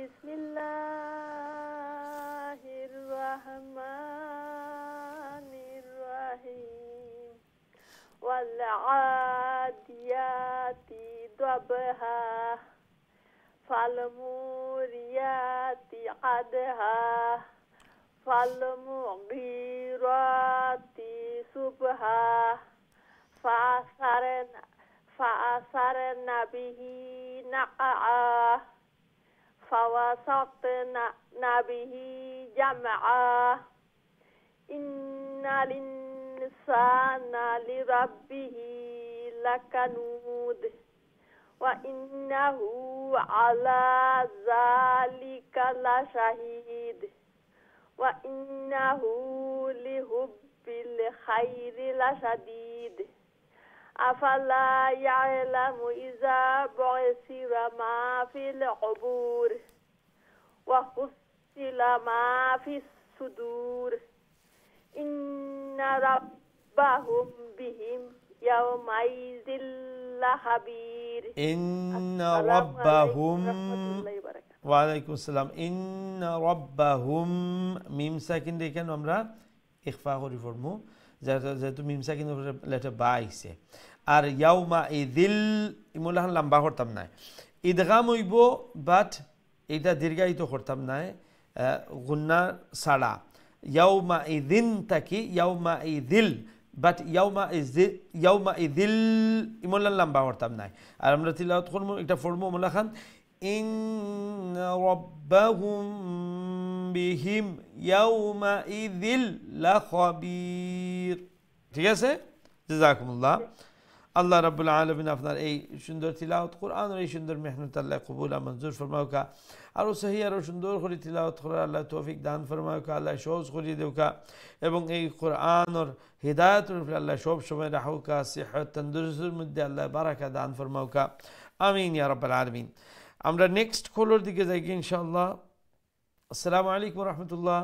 বিসমিল্লাহির রহমানির রহিম ওয়াল আদিয়াতি দবহা فالموريات قدها فالمغيرات صبحا فأثرن به نقعا فوسطن به جمعا إن الإنسان لربه لكنود وإنه على ذلك لشهيد وإنه لحب الخير لشديد أفلا يعلم إذا بعثر ما في القبور وحصل ما في الصدور إن ربهم بهم يومئذ لخبير إن السلام ربهم عليكم ورحمة الله وبركاته ওয়ালাইকুম আসসালাম ইন্না রাব্বাহুম মিম সাকিন দেখেন আমরা ইখফা করি ফরমু যেহেতু মিম সাকিন লেটার বা আইছে আর ইয়াউমা ইদিল ইমুল্লাহান লম্বা করতাম না ইদগাম হইব বাট এটা দীর্ঘায়িত করতাম না গুন্না ছাড়া ইয়াউমা ইদিন তাকি ইয়াউমা ইদিল বাট ইয়াউমা ইদিল ইমুল্লাহান লম্বা করতাম না আর আমরা তিলাওয়াত করবো এটা ফরমু মুল্লাহান إن ربهم بهم يومئذ لخبير ঠিক আছে জাযাকুমুল্লাহ আল্লাহ রাব্বুল আলামিন আপনার এই সুন্দর তিলাওয়াত কোরআন আর এই সুন্দর মেহনত আল্লাহ কবুল আর মঞ্জুর ফরমাউকা আর সহি আর সুন্দর করে তিলাওয়াত করার আল্লাহ তৌফিক দান ফরমাউকা আল্লাহ সহজ করে দেউকা এবং এই কোরআন আর হিদায়াতের উপরে আল্লাহ সব সময় রাহুকা সিহত তন্দুরুস্তির মধ্যে আল্লাহ বারাকা দান ফরমাউকা আমিন ইয়া রাব্বাল আলামিন আমরা নেক্সট কলের দিকে যাই ইনশাআল্লাহ আসসালামু আলাইকুম ওয়া রাহমাতুল্লাহ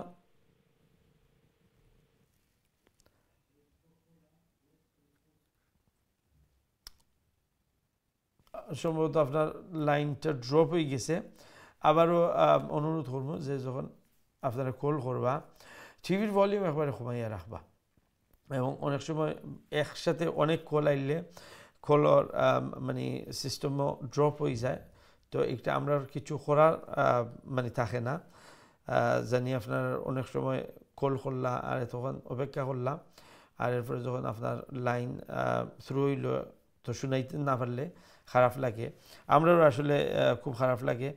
সম্ভবত আপনার লাইনটা ড্রপ হয়ে গেছে আবারও অনুরোধ করবো যে যখন আপনারা কল করবা টিভির ভলিউম একবারে কমাইয়া রাখবা এবং অনেক সময় একসাথে অনেক কল আইলে কলর মানে সিস্টেমও ড্রপ হয়ে যায় তো একটা আমরা কিছু করার মানে থাকে না জানি আপনার অনেক সময় কল করলা আর তখন অপেক্ষা করলাম আর এরপরে যখন আপনার লাইন থ্রু হইল তো শুনাইতে না পারলে খারাপ লাগে আমরাও আসলে খুব খারাপ লাগে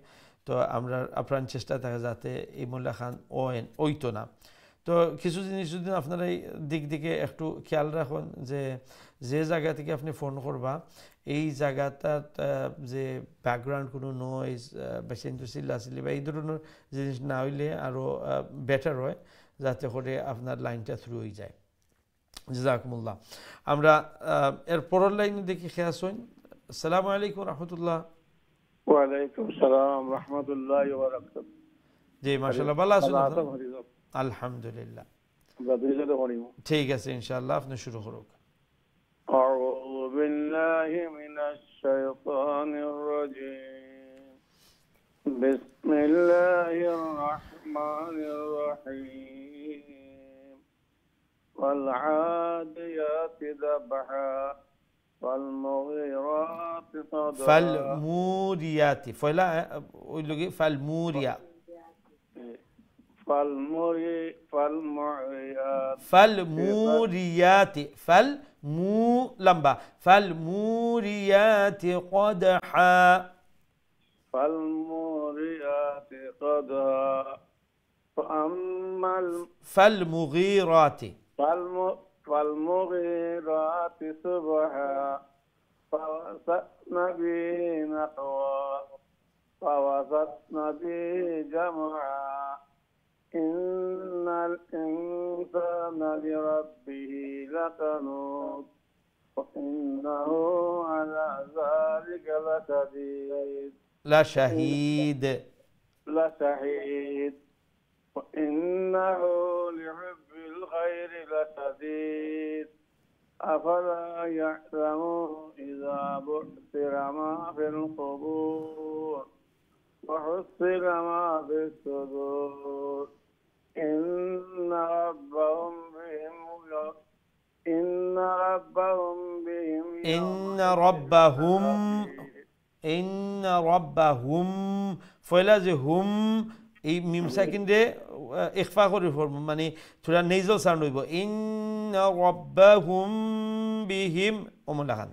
তো আমরা আপ্রাণ চেষ্টা থাকে যাতে এই মোল্লা খান ওইতো না তো কিছু জিনিস যদি আপনারা এই দিক দিকে একটু খেয়াল রাখুন যে জায়গা থেকে আপনি ফোন করবা এই জায়গাটার যে ব্যাকগ্রাউন্ড কোনো নয়েজ বা সেন্টু চিল্লাচিল্লি বা এই ধরনের জিনিস না হইলে আরও বেটার হয় যাতে করে আপনার লাইনটা থ্রু হয়ে যায় জাযাকুমুল্লাহ আমরা এর পরের লাইনে দেখি খেয়াল হইন আসসালামু আলাইকুম রহমতুল্লাহ ওয়ালাইকুম সালাম রহমতুল্লাহ ওয়া বারাকাতুহু জি মাশাআল্লাহ ভালো আছেন আলহামদুলিল্লাহ ঠিক আছে ইনশাআল্লাহ আপনি শুরু করুন أعوذ بالله من الشيطان الرجيم بسم الله الرحمن الرحيم والعاديات ضبحا فالمغيرات صبحا فالموريات فالموريات فالموريات لمبا فالموريات قدحا فالموريات قدحا فأما فالمغيرات فالمغيرات صبحا فوسطن به نحوا فوسطن به جمعا إن الإنسان لربه لكنود وإنه على ذلك لشهيد وإنه لحب الخير لشديد أفلا يعلم إذا بعثر ما في القبور وحصل ما في الصدور إن ربهم بهم إن ربهم بهم إن ربهم إن ربهم فلازم هم এই মিম সাকিন রে ইখফা করে পড়ব মানে থোড়া নেজাল সাউন্ড হইব ইন্না রাব্বাহুম বিহিম ওমলাহান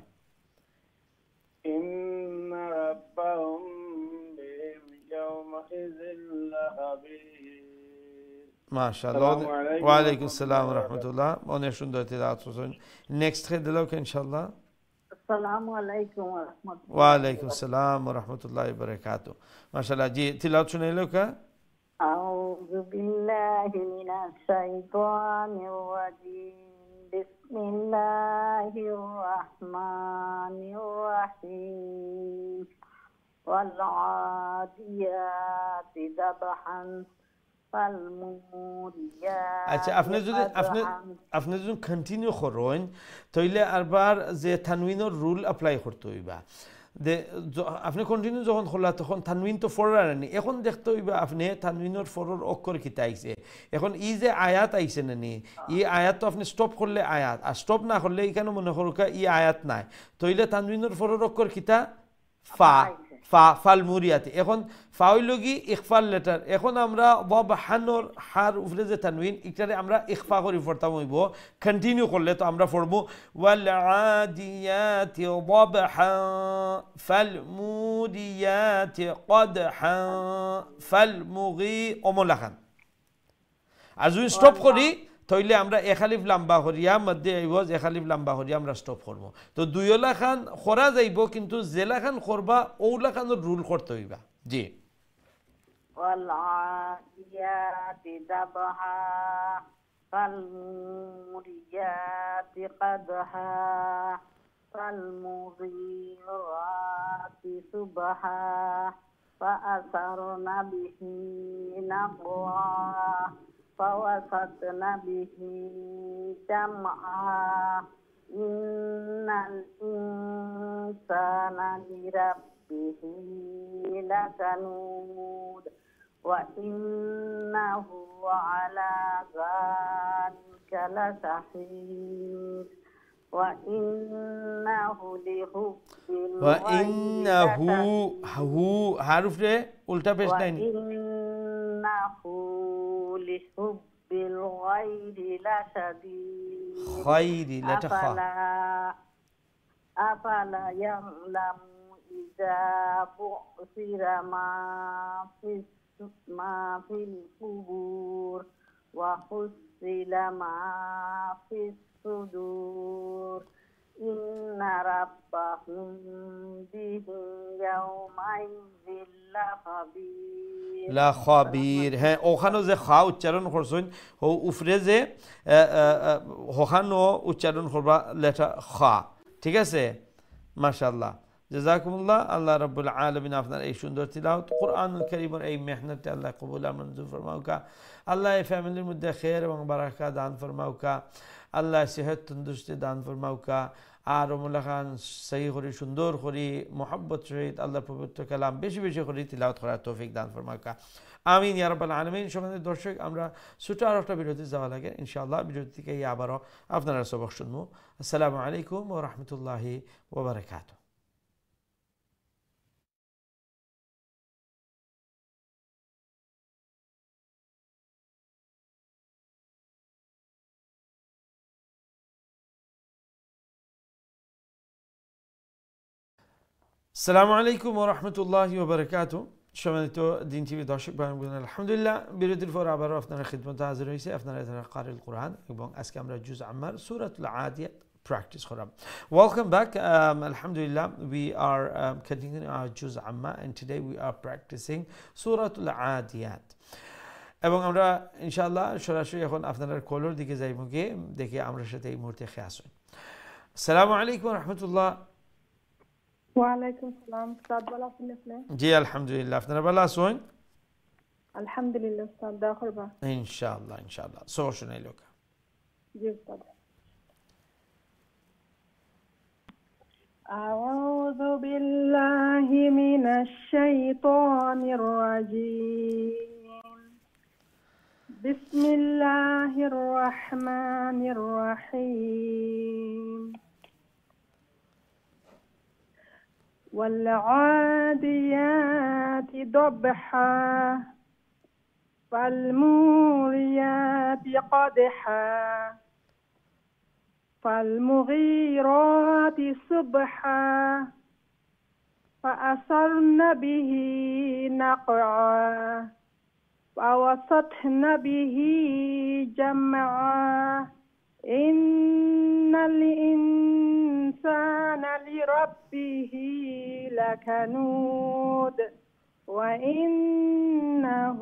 ইন্না রাব্বাহুম বিহিম ইয়াওমাইযিল লাখাবীর মাশাআল্লাহ ওয়া আলাইকুম আসসালাম ওয়া রাহমাতুল্লাহ অনেক সুন্দর তেলাওয়াত করছেন নেক্সট খেদলাও ইনশাআল্লাহ আসসালামু আলাইকুম ওয়া রাহমাতুল্লাহ ওয়া আলাইকুম আসসালাম ওয়া রাহমাতুল্লাহি ওয়া বারাকাতুহু মাশাআল্লাহ জি তেলাওয়াত শুনাইলো কা أعوذ بالله من الشيطان الرجيم بسم الله الرحمن الرحيم والعاديات ذبحا فالموريات আচ্ছা আপনি যদি কন্টিনিউ করেন তাইলে আরবার যে তানউইনের রুল অ্যাপ্লাই করতে হইবা আপনি কন্টিনিউ যখন খোলা তখন তানউইন তো ফরার নি এখন দেখতে হইবা আপনি তানউইনের ফরর অক্ষর কিতা আইছে এখন ই যে আয়াত আইছে নানি ই আয়াত তো আপনি স্টপ করলে আয়াত আর স্টপ না করলে এখানে মনে করুকা ই আয়াত নাই তাইলে তানউইনের ফরর অক্ষর কিতা ফা ফা ফাল মুরিয়াতি এখন ফা হইল কি ইখফাল লেটার এখন আমরা বাহানোর হার উপরে যে তানউইন এটারে আমরা ইখফা করি পড়তাম হইব কন্টিনিউ করলে তো আমরা পড়ব ওয়াল আদিয়াতি দাবহা ফাল মুরিয়াতি কদহা ফাল মুগি ওমলাখান আর যদি স্টপ করি তাইলে আমরা এক আলিফ লম্বা করিয়া মধ্যে আইব এক আলিফ লম্বা করিয়া আমরা স্টপ করব তো দুইলা খান খরা যাইব কিন্তু জেলা খান করবা ওলা খানের রুল করতে হইবা জি والعاديات ذبحا فالموريات قدحا فالمغيرات صبحا فأثرن به نقعا فوسطن به جمعا إن الإنسان لربه لكنود وإنه على ذلك لشهيد وإنه هو حرف রে উল্টা পেশ নাই وإنه لحب الغير لشديد خير لا تخا أفلا يعلم إذا بعثر ما في القبور وحصل ما في الصدور إن ربهم بهم يومئذ لخبير لا خبير হ্যাঁ ওখানে যে খা উচ্চারণ করছেন ও উপরে যে ওখানে উচ্চারণ করবা লেটার খা ঠিক আছে মাশাআল্লাহ জাযাকুমুল্লাহ আল্লাহ রাব্বুল আলামিন আপনার এই সুন্দর তিলাওয়াত কুরআনুল কারীমের এই মেহনতে আল্লাহ কবুল আর মঞ্জুর ফরমাউকা আল্লাহ এই ফ্যামিলির মধ্যে খায়ের এবং বারাকা দান ফরমাউকা আল্লাহ সেহত তন্দুরস্তি দান ফরমাউকা আর ওমলা খান সহি করে সুন্দর করে মোহাব্বত সহিত আল্লাহ পবিত্র কালাম বেশি বেশি করে তিলাওয়াত করার তৌফিক দান ফরমাউকা আমিন ইয়া রাব্বাল আলামিন সম্মানিত দর্শক আমরা ছোট আর একটা বিরতি যাওয়া লাগে ইনশাআল্লাহ বিরতি থেকে আবারও আপনারা সবক শুনবো আসসালামু আলাইকুম ওয়া রাহমাতুল্লাহি ওয়া বারাকাতুহু আসসালামু আলাইকুম ওয়া রাহমাতুল্লাহি ওয়া বারাকাতুহু সম্মানিত দিন টিভি দর্শক ভাই বোন আলহামদুলিল্লাহ বিরতির পর আবারও আপনাদের খিদমতে হাজির হয়েছে আপনারা যারা কারিল কোরআন এবং আজকে আমরা জুজ আম্মার সূরাতুল আদিয়াত practice করাম welcome back alhamdulillah we are continuing our juz amma and today we are practicing suratul adiyat এবং আমরা ইনশাআল্লাহ সরাসরি এখন আপনাদের কলর দিকে যাইব গিয়ে দেখি আমরা সাথে এই মুহূর্তে খেয়াল আসুন আসসালামু আলাইকুম ওয়া রাহমাতুল্লাহ ওয়ালাইকুম সালাম উস্তাদ ভালো আছেন আপনি জি আলহামদুলিল্লাহ আপনারা ভালো আছেন আলহামদুলিল্লাহ উস্তাদ দোয়া করবা ইনশাআল্লাহ সব শুনাই লোক জি উস্তাদ أعوذ بالله من الشيطان الرجيم. بسم الله الرحمن الرحيم. والعاديات ضبحا فالموريات قدحا فالمغيرات صبحا فأثرن به نقعا فوسطن به جمعا إن الإنسان لربه لكنود وإنه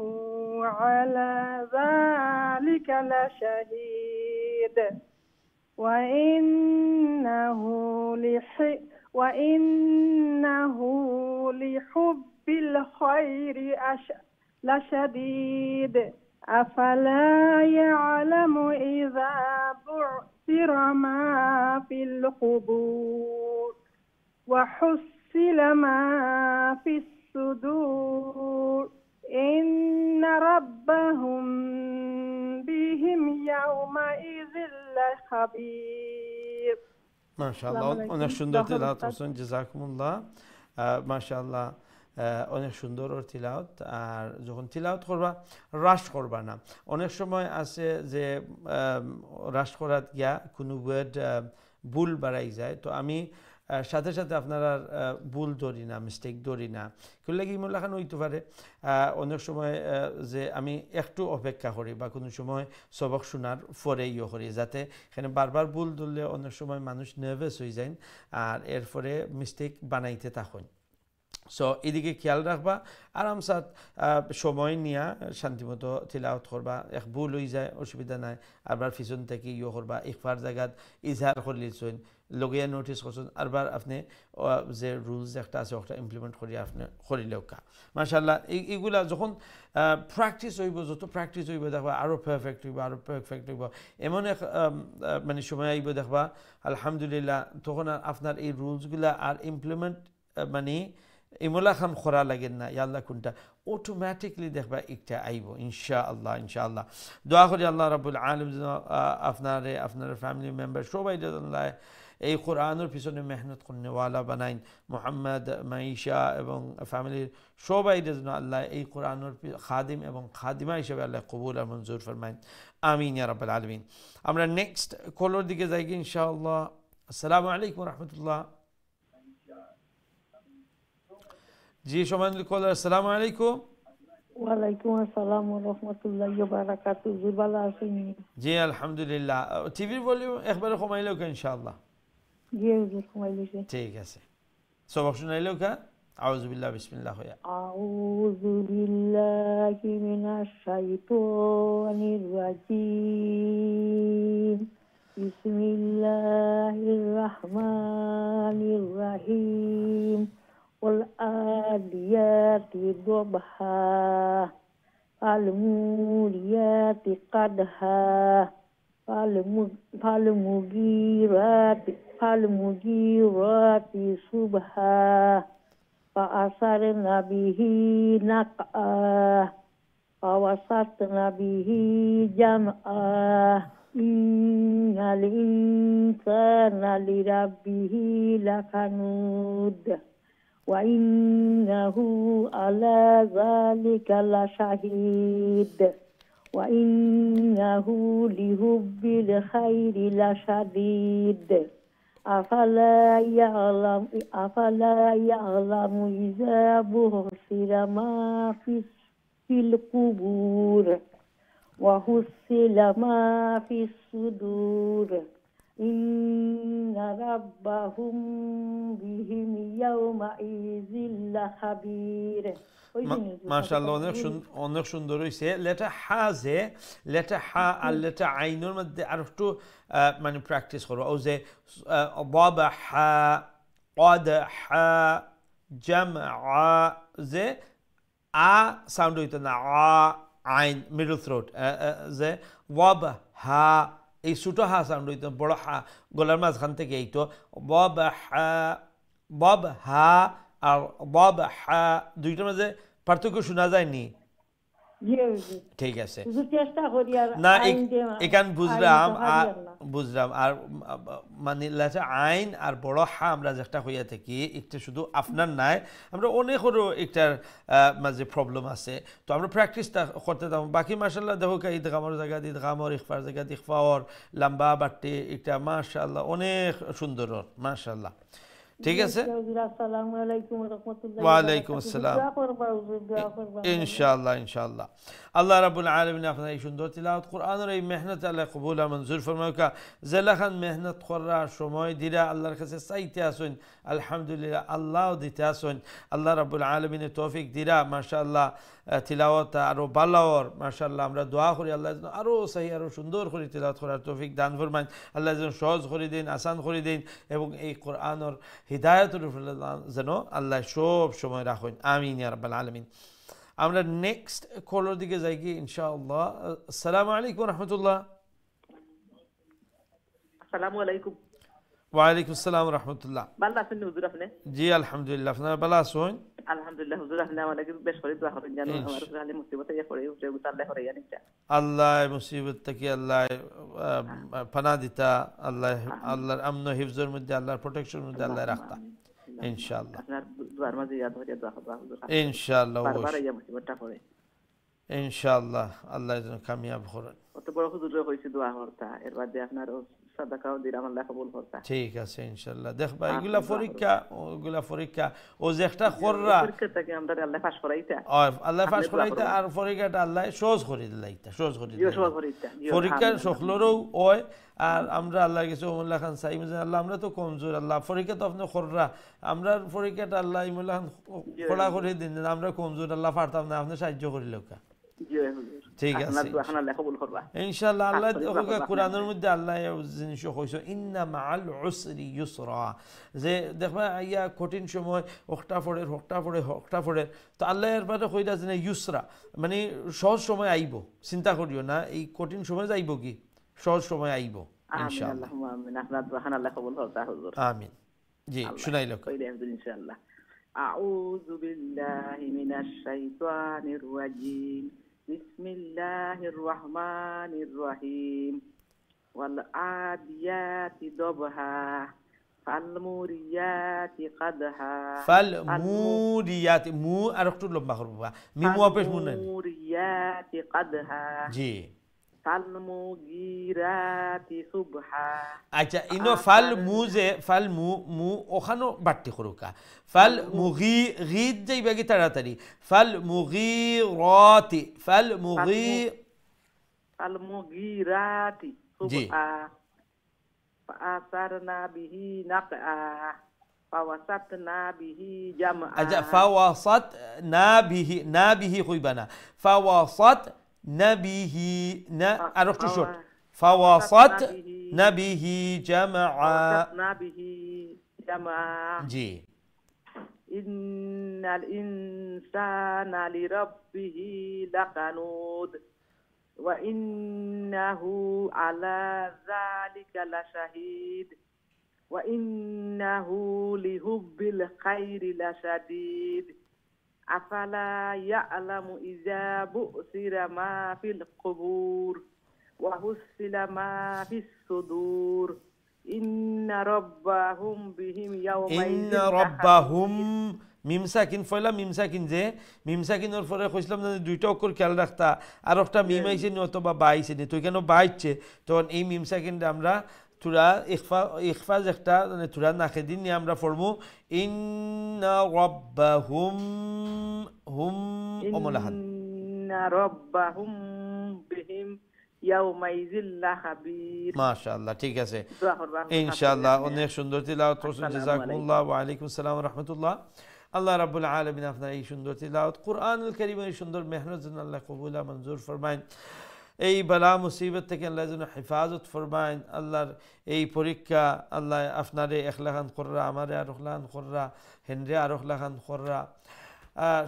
على ذلك لشهيد وإنه لحب الخير لشديد أفلا يعلم إذا بعثر ما في القبور وحصل ما في الصدور إن ربهم بهم يومئذ لخبير. মাশাআল্লাহ, অনেক সুন্দর তিলাওয়াত করছেন, জাযাকুমুল্লাহ। মাশাআল্লাহ, অনেক সুন্দর ওর তিলাওয়াত। আর যখন তিলাওয়াত করবা রাশ করবা না। অনেক সময় আছে যে রাশ করাত গিয়া কোনো ওয়ার্ড ভুল বাড়াই যায়, তো আমি সাথে সাথে আপনারা ভুল ধরি না, মিস্টেক ধরি না। করলে কি মূল্যাখান হইতে পারে অনেক সময় যে আমি একটু অপেক্ষা করি বা কোনো সময় সবক শোনার পরে ইয়ে করি, যাতে এখানে বারবার ভুল ধরলে অনেক সময় মানুষ নার্ভাস হয়ে যায় আর এরপরে মিস্টেক বানাইতে থাকেন। সো এদিকে খেয়াল রাখবা, আরামসাত সময় নিয়া শান্তিমতো তিলাওয়াত করবা। এক ভুল হয়ে যায় অসুবিধা নাই, আবার পিছন থেকে ইয়ে করবা। একবার জায়গাত ইজহার করলিছেন, লগিয়া নোটিস করছেন, আরবার আপনি যে রুলস একটা আছে ওটা ইমপ্লিমেন্ট করি আপনি করিলেও কা। মাশাআল্লাহ, এইগুলা যখন প্র্যাকটিস হইব, যত প্র্যাকটিস হইব দেখবা আরও পারফেক্ট হইব, আরও পারফেক্ট হইব। এমন এক মানে সময় আইব দেখবা আলহামদুলিল্লাহ, তখন আর আপনার এই রুলসগুলা আর ইমপ্লিমেন্ট মানে ইমলা খাম খরা লাগেন না, ইয়াল্লাহ কোনটা অটোমেটিকলি দেখবা একটা আইব ইনশাআল্লাহ। ইনশাআল্লাহ দোয়া করি আল্লাহ রাব্বুল আলামিন আপনার ফ্যামিলি মেম্বার সবাই আল্লাহ এই কোরআনের পিছনে মেহনত করনেওয়ালা বানাইন। মোহাম্মদ, মাইশা এবং ফ্যামিলির সবাই যেন আল্লাহ এই কোরআনের খাদিম এবং খাদিমা হিসেবে আল্লাহ কবুল আর মঞ্জুর ফরমাইন। আমিন ইয়া রাব্বাল আলামিন। আমরা নেক্সট কলর দিকে যাই ইনশাআল্লাহ। আসসালামু আলাইকুম রহমতুল্লাহ। জি সম্মানিত কলার, আসসালামু আলাইকুম। ওয়ালাইকুম আসসালাম ওয়া রাহমাতুল্লাহি ওয়া বারাকাতুহু। জি ভালো আছেন? জি আলহামদুলিল্লাহ। টিভির ভলিউম একবারে কমাইলেও কা ইনশাআল্লাহ? জি হুজুর কমাইলেছে। ঠিক আছে, সবক শুনাইলেও কা? আউযু বিল্লাহ, বিসমিল্লাহ হইয়া। আউযু বিল্লাহি মিনাশ শাইতানির রাজিম। বিসমিল্লাহির রাহমানির রাহিম। والعاديات ضبحا فالموريات قدحا فالمغيرات صبحا فأثرن به نقعا فوسطن به جمعا إن الإنسان لربه لكنود وإنه على ذلك لشهيد وإنه لحب الخير لشديد أفلا يعلم إذا بعثر ما في القبور وحصل ما في الصدور إن ربهم بهم يومئذ لخبير। মাশাআল্লাহ, অনেক সুন্দর হয়েছে। লেটা হা যে লেটা হা আর লেটা আইনের মধ্যে আর একটু মানে প্র্যাকটিস করবো। ও যে ضبحا قدحا جمعا যে আ সাউন্ড হইতো না, আইন মিডল থ্রোট, যে ضبحا এই ছোটো হা সাউন্ড হইতো, বড় হা গলার মাঝখান থেকে এইতো ضبحا ضبحا। আর দাদ হা দুইটার মাঝে পার্থক্য শোনা যায়নি? জি হুজুর ঠিক আছে, হুজুর চেষ্টা করি আর না আইন দিয়ে এখান বুঝলাম আইন তো হারিয়ে না। বুঝলাম। আর মানে আইন আর বড় হা আমরা যেটা হইয়া থাকি একটা শুধু আপনার নাই, আমরা অনেকেরও একটার মাঝে প্রবলেম আছে, তো আমরা প্র্যাকটিসটা করতে থাকবো। বাকি মাশাআল্লাহ দেখো ঈদগামর জায়গা ঈদগামর, ইখফার জায়গা ইখফাওর, লম্বা বাট্টি একটা মাশাআল্লাহ অনেক সুন্দর মাশাআল্লাহ। ঠিক আছে, হুজুর আসসালামু আলাইকুম ওয়া রাহমাতুল্লাহি ওয়া ওয়ালাইকুম বারাকাতুহু। আসসালাম। দোয়া করবা হুজুর, দোয়া করবা। ইনশাআল্লাহ ইনশাআল্লাহ। আল্লাহ রাব্বুল আলামিন আপনার এই সুন্দর তিলাওয়াত কোরআনের এই মেহনত আল্লাহ কবুল আর মঞ্জুর ফরমাউকা। জেলাখান মেহনত করার সময় দিরা আল্লাহর কাছে চাইতে আসুন, আলহামদুলিল্লাহ আল্লাহ দিতে আসুন। আল্লাহ রাব্বুল আলামিনের তৌফিক দিরা মাশাআল্লাহ তিলাওয়াত আরো ভালোর মাশাআল্লাহ আমরা দোয়া করি আল্লাহ যেন আরো সহি আরো সুন্দর করে তিলাওয়াত করার তৌফিক দান ফরমায়, আল্লাহ যেন সহজ করে দিন, আসান করে দিন, এবং এই কোরআনের হিদায়াতের উপরে যেন আল্লাহ সব সময় রাখুন। আমিন ইয়া রাব্বাল আলামিন। আমরা নেক্সট কলার দিকে যাই কি ইনশাআল্লাহ। আসসালামু আলাইকুম রহমতুল্লাহ। আসসালামু আলাইকুম। ওয়ালাইকুম আসসালাম রহমতুল্লাহ। ভালো আছেন হুজুর আপনি? জি আলহামদুলিল্লাহ, আপনারা ভালো আছেন? আলহামদুলিল্লাহ হুজুর আপনি আমাকে বেশ করে দোয়া করেন জানো আমার খালি মুসিবতে পড়ে উঠে আল্লাহ করে জানেন আল্লাহ মুসিবত থেকে আল্লাহ পানা দিতা, আল্লাহ আল্লাহর আমন হিফজের মধ্যে, আল্লাহর প্রোটেকশনের মধ্যে আল্লাহ রাখতা ইনশাআল্লাহ। আপনার দুয়ার মাঝে ইয়াদ হয়ে দোয়া করবা হুজুর ইনশাআল্লাহ বারবার এই মুসিবতটা পড়ে ইনশাআল্লাহ আল্লাহ যেন কামিয়াব করেন। কত বড় হুজুর হইছে দোয়া করতা, এর বাদে আপনার সাদাকাও দিলাম আল্লাহ কবুল করতা। ঠিক আছে ইনশাআল্লাহ। দেখবা এগুলা পরীক্ষা ও যে একটা কররা পরীক্ষাটাকে আমরা আল্লাহ পাস করাইতা, আল্লাহ পাস করাইতা, আর পরীক্ষাটা আল্লাহ সহজ করে দিলাইতা, সহজ করে দিলাইতা। পরীক্ষা সকলেরও হয়, আর আমরা আল্লাহর কাছে ওমুল্লাহ খান সাইম আল্লাহ আমরা তো কমজোর, আল্লাহ পরীক্ষা তো আপনি কররা, আমরা পরীক্ষাটা আল্লাহ ইমুল্লাহ খান খোলা করে দিন, আমরা কমজোর আল্লাহ পারতাম না, আপনি সাহায্য করিল কা। ঠিক আছে ইনশাআল্লাহ। আল্লাহ কোরআনের মধ্যে আল্লাহ জিনিস কইছো ইন্না মাআল উসরি ইউসরা, যে দেখবা ইয়া কঠিন সময় হকটা পড়ে, তো আল্লাহ এর বারে কইরা যে ইউসরা মানে সহজ সময় আইব, চিন্তা করিও না, এই কঠিন সময় যাইব কি সহজ সময় আইব ইনশাআল্লাহ। আমিন। আপনার দোয়া আল্লাহ কবুল করতা হুজুর। আমিন। জি শুনাইলো ইনশাআল্লাহ। আউযু বিল্লাহি মিনাশ শাইতানির রাজিম। বিসমিল্লাহির রহমানির রহিম। ওয়াল আদিয়াতি দবহা ফাল মুরিয়াতি কাদহা। ফাল মুরিয়াতি মু আর একটু লম্বা করব, মিমু অপেশ মু নাই। মুরিয়াতি কাদহা। জি। ফাল মুগিরাতি সুবহা। আচ্ছা ইনো ফাল মু যে ফাল মু ওখানো বাড়তি করুকা, ফাল মুগি গিদ যাইবা কি তাড়াতাড়ি, ফাল মুগিরাতি ফাল মুগিরাতি সুবহা। ফাআসারনা বিহি নাকআ ফাওয়াসাতনা বিহি জামআ। আচ্ছা ফাওয়াসাতনা বিহি কইবানা, ফাওয়াসাত নাবিহি না আর একটু শর্ট, ফাওয়াসাত নাবিহি জামআ। জি। ইন্নাল ইনসানা লিরাব্বিহি লাকানুদ ওয়া ইন্নাহু আলা যালিকা লাশাহিদ ওয়া ইন্নাহু লিহুব্বিল খাইরি লাশাদীদ। আফালা ইয়ালামু ইযা বুসিরা মা ফিল কুবুর ওয়া হুসিলা মা ফিস সুদুর। ইন্না রাব্বাহুম বিহিম ইয়াওমাইযিন। ইন্না রাব্বাহুম মিম সাকিন ফয়লা মিম সাকিন, যে মিম সাকিনের পরে কইছিলাম না দুইটা অক্ষর খেয়াল রাখতা, আর একটা মিম আইছে নি অথবা বা আইছে নি, তো কেন বা আইছে তখন এই মিম সাকিনটা আমরা তুরা ইখফাজ একটা মানে তুরা নাকে দিন নিয়ে আমরা পড়বো ইন্না রাব্বাহুম হুম ওমলাহান। ইন্না রাব্বাহুম বিহিম ইয়াওমাইযিন লাখাবীর। মাশাআল্লাহ। ঠিক আছে ইনশাআল্লাহ, অনেক সুন্দর তিলাওয়াত করছেন, জাযাকুমুল্লাহ। ওয়া আলাইকুম আসসালাম ওয়া রাহমাতুল্লাহ। আল্লাহ রাব্বুল আলামিন আপনার এই সুন্দর তিলাওয়াত কোরআনুল কারীমের সুন্দর মেহনত যেন আল্লাহ কবুল মঞ্জুর ফরমায়েন, এই বালা মুসিবত থেকে আল্লাহ যেন হেফাজত ফরমায়েন। আল্লাহর এই পরীক্ষা আল্লাহ আপনারে 1 লাখান কররা, আমারে আর 1 লাখান কররা, হেনরে আর 1 লাখান কররা,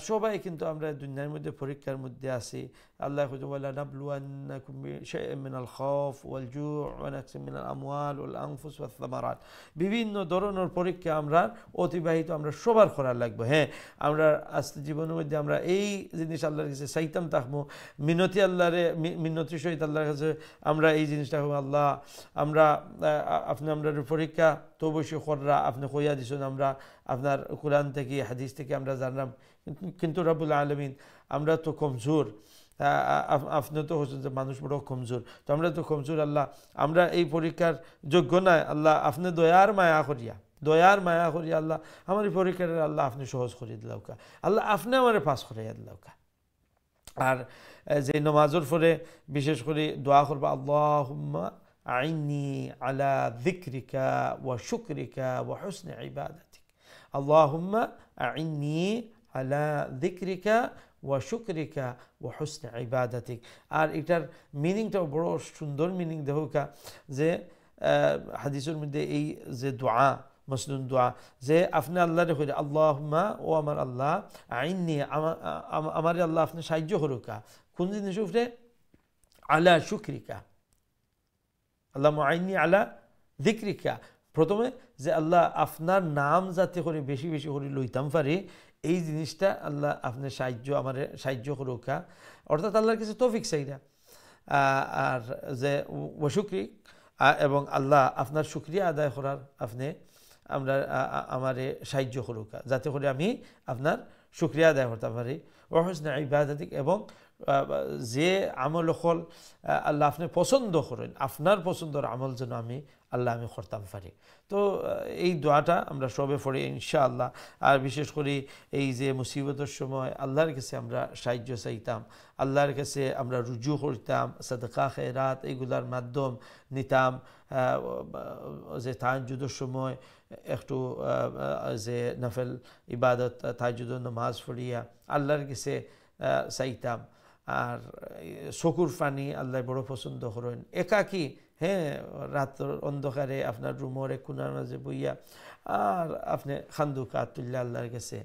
সবাই কিন্তু আমরা দুনিয়ার মধ্যে পরীক্ষার মধ্যে আছি আল্লাহ ওয়ালা নাবলুয়ান্নাকুম বিশাইইন মিনাল খাউফ ওয়াল জু' ওয়া নাকসিম মিনাল আমওয়াল ওয়াল আনফুস ওয়াস সামারাত বিভিন্ন ধরনের পরীক্ষা আমরা অতিবাহিত আমরা সবার করার লাগবে হ্যাঁ আমরা আস্তে জীবনের মধ্যে আমরা এই জিনিস আল্লাহর কাছে চাইতাম থাকবো মিনতি আল্লাহরে মিনতির সহিত আল্লাহর কাছে আমরা এই জিনিসটা আল্লাহ আমরা আপনি আমরা পরীক্ষা তো অবশ্যই কররা আপনি কইয়া দিছেন আমরা আপনার কোরআন থেকে হাদিস থেকে আমরা জানলাম কিন্তু রব্বুল আলামিন আমরা তো কমজোর আপনি তো হচ্ছেন যে মানুষ বড় কমজোর তো আমরা তো কমজোর আল্লাহ আমরা এই পরীক্ষার যোগ্য নয় আল্লাহ আপনি দয়ার মায়া করিয়া আল্লাহ আমার এই পরীক্ষার আল্লাহ আপনি সহজ করিয়ে দিলাউকা আল্লাহ আপনি আমার পাস করাইয়া দিলাউকা আর যে নমাজের পরে বিশেষ করে দোয়া করবা আল্লাহুম্মা আইনি আলা যিকরিকা ওয়া শুকরিকা ওয়া হুসনি ইবাদাতিক আল্লাহুম্মা আইনি আলা যিকরিকা ওয়া শুকরিকা ওয়া হুসনি ইবাদাতিক আর এটার মিনিংটাও বড় সুন্দর মিনিং দেহকা যে হাদিসের মধ্যে এই যে দোয়া মসনুন দোয়া যে আপনি আল্লাহরে কইরে আল্লাহুম্মা ও আমার আল্লাহ আইনি আমার আল্লাহ আপনি সাহায্য করুকা কোন জিনিস উপরে আলা শুকরিকা আল্লাহুম্মা আইনি আলা যিকরিকা প্রথমে যে আল্লাহ আপনার নাম যাতে করে বেশি বেশি করে লইতাম পারি এই জিনিসটা আল্লাহ আপনার সাহায্য করুকা অর্থাৎ আল্লাহর কাছে তৌফিক চাইরা আর যে ওয়াশুকরিক এবং আল্লাহ আপনার শুকরিয়া আদায় করার আপনি আমরা আমারে সাহায্য করুকা যাতে করে আমি আপনার শুকরিয়া আদায় করতে পারি ওয়া হুসনি ইবাদাতিক এবং যে আমল হল আল্লাহ আপনি পছন্দ করেন আপনার পছন্দের আমল যেন আমি করতাম পারি তো এই দোয়াটা আমরা সবে পড়ি ইনশাআল্লাহ আর বিশেষ করে এই যে মুসিবতের সময় আল্লাহর কাছে আমরা সাহায্য চাইতাম আল্লাহর কাছে আমরা রুজু করতাম সাদকা খেরাত এইগুলার মাধ্যম নিতাম যে তাহাজ্জুদের সময় একটু যে নফল ইবাদত তাহাজ্জুদের নামাজ পড়িয়া আল্লাহর কাছে চাইতাম আর চকুর পানি আল্লাহ বড় পছন্দ করেন একাকী হ্যাঁ রাতের অন্ধকারে আপনার রুমের এক কোণার মাঝে বইয়া আর আপনি খান্দুকা তুল্লা আল্লাহর কাছে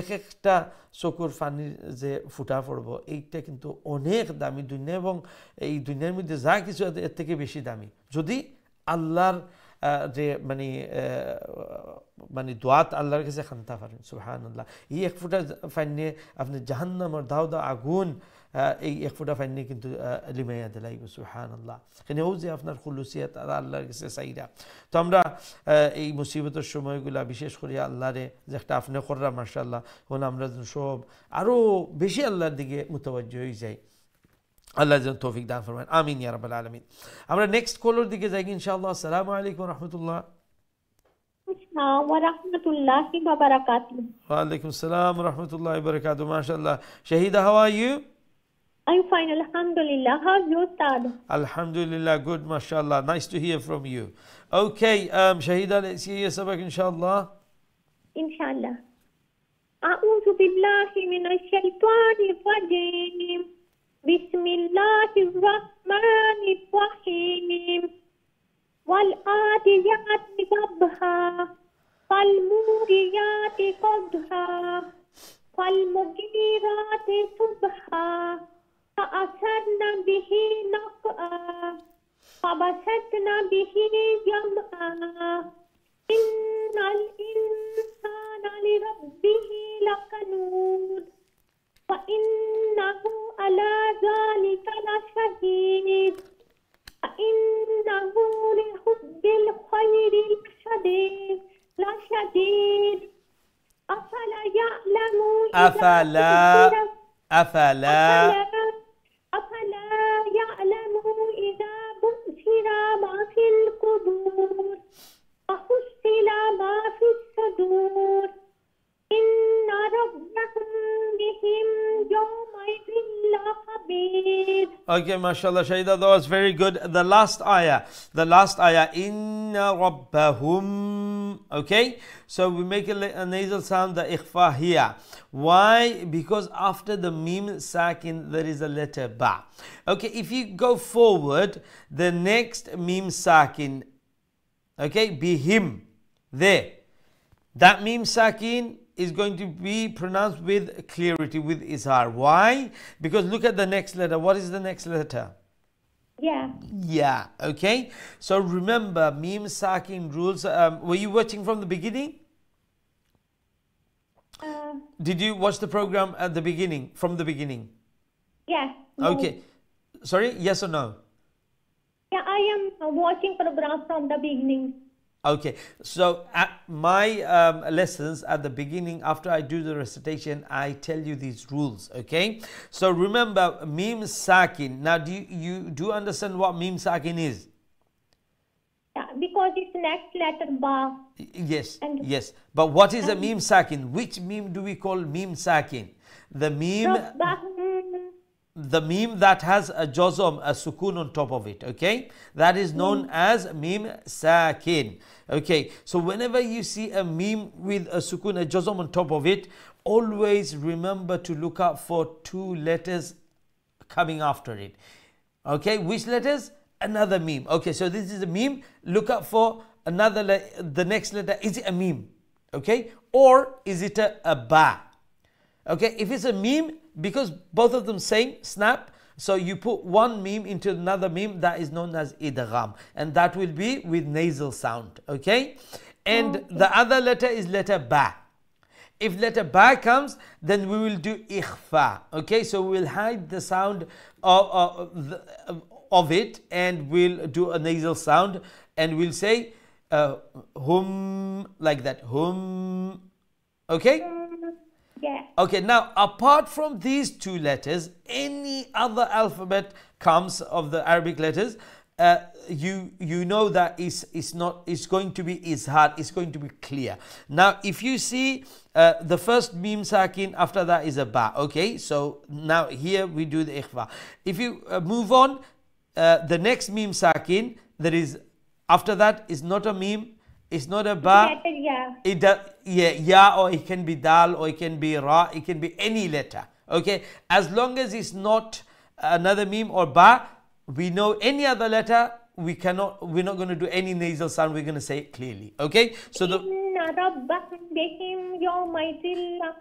এক একটা চকুর পানির যে ফুটা পড়ব এইটা কিন্তু অনেক দামি দুনিয়া এবং এই দুনিয়ার মধ্যে যা কিছু এর থেকে বেশি দামি যদি আল্লাহর যে মানে দোয়াত আল্লাহর কাছে খানতে পারেন সুবহানাল্লাহ এই এক ফুটা পানি আপনি জাহান্নামের দাও আগুন এই এক ফুটা পানি কিন্তু লিমাইয়া দিলাইব সুবহানাল্লাহ কেন যে আপনার খুলুসিয়াত আর আল্লাহর কাছে চাইরা তো আমরা এই মুসিবতের সময়গুলা বিশেষ করে আল্লাহরে যে একটা আপনি কররা মাশাআল্লাহ হন আমরা সব আরো বেশি আল্লাহর দিকে মুতাওয়াজ্জিহ হয়ে যাই আল্লাহ যেন তৌফিক দান ফরমান আমিন ইয়া রাব্বাল আলামিন আমরা নেক্সট কলার দিকে যাই ইনশাআল্লাহ আসসালামু আলাইকুম ওয়া রাহমাতুল্লাহ আসসালামু ওয়া রাহমাতুল্লাহি ওয়া বারাকাতুহু ওয়া আলাইকুম আসসালাম ওয়া রাহমাতুল্লাহি ওয়া বারাকাতুহু মাশাআল্লাহ Shahida, how are you? I'm fine, alhamdulillah. How's your Ustad? Alhamdulillah, good, mashallah. Nice to hear from you. Okay, Shahida, let's hear your sabak, inshallah. Inshallah. أعوذ بالله من الشيطان الرجيم. بسم الله الرحمن الرحيم. والعاديات ضبحا فالموريات قدحا فالمغيرات صبحا فأثرن به نقعا فبسطن به جمعا إن الإنسان لربه لكنود وإنه على ذلك لشهيد وإنه لحب الخير لشديد أفلا يعلم إذا بؤثر ما في القبور وحصل ما في الصدور إن ربهم بهم يومئذ لخبير. Okay, mashallah, Shahida, that was very good. The last ayah, inna rabbahum. Okay, so we make a nasal sound, the ikhfa here. Why? Because after the mim sakin there is a letter ba. Okay, if you go forward, the next mim sakin, okay, bihim, there. That mim sakin is going to be pronounced with clarity, with izhar. Why? Because look at the next letter. What is the next letter? Yeah. Yeah. Okay. So remember, mim sakin rules. Were you watching from the beginning? Did you watch the program at the beginning, from the beginning? Yeah. No. Okay. Sorry, yes or no? Yeah, I am watching program from the beginning. Okay, so at my lessons at the beginning, after I do the recitation, I tell you these rules. Okay, so remember mim sakin. Now, do you understand what mim sakin is? Yeah, because it's next letter ba. Yes, And- yes. But what is a mim sakin? Which mim do we call mim sakin? The mim that has a jazm, a sukun on top of it. Okay, that is known as mim sakin. Okay, so whenever you see a mim with a sukun, a jazm on top of it, always remember to look out for two letters coming after it. Okay, which letters? Another mim. Okay, so this is a mim. Look out for another the next letter. Is it a mim? Okay, or is it a ba? Okay, if it's a mim, because both of them same snap, so you put one mim into another mim, that is known as idgham, and that will be with nasal sound. Okay, and the other letter is letter ba. If letter ba comes, then we will do ikhfa. Okay, so we will hide the sound of it, and we'll do a nasal sound, and we'll say hum, like that, hum. Okay. Yeah. Okay, now apart from these two letters, any other alphabet comes of the Arabic letters, you know that it's going to be izhar, it's going to be clear. Now, if you see the first mim sakin, after that is a ba. Okay, so now here we do the ikhfa. If you move on, the next mim sakin, there is after that is not a mim. It's not a ba. Letter, yeah. Ya, or it can be dal, or it can be ra, it can be any letter. Okay, as long as it's not another mim or ba, we know any other letter. We're not going to do any nasal sound. We're going to say it clearly. Okay, so the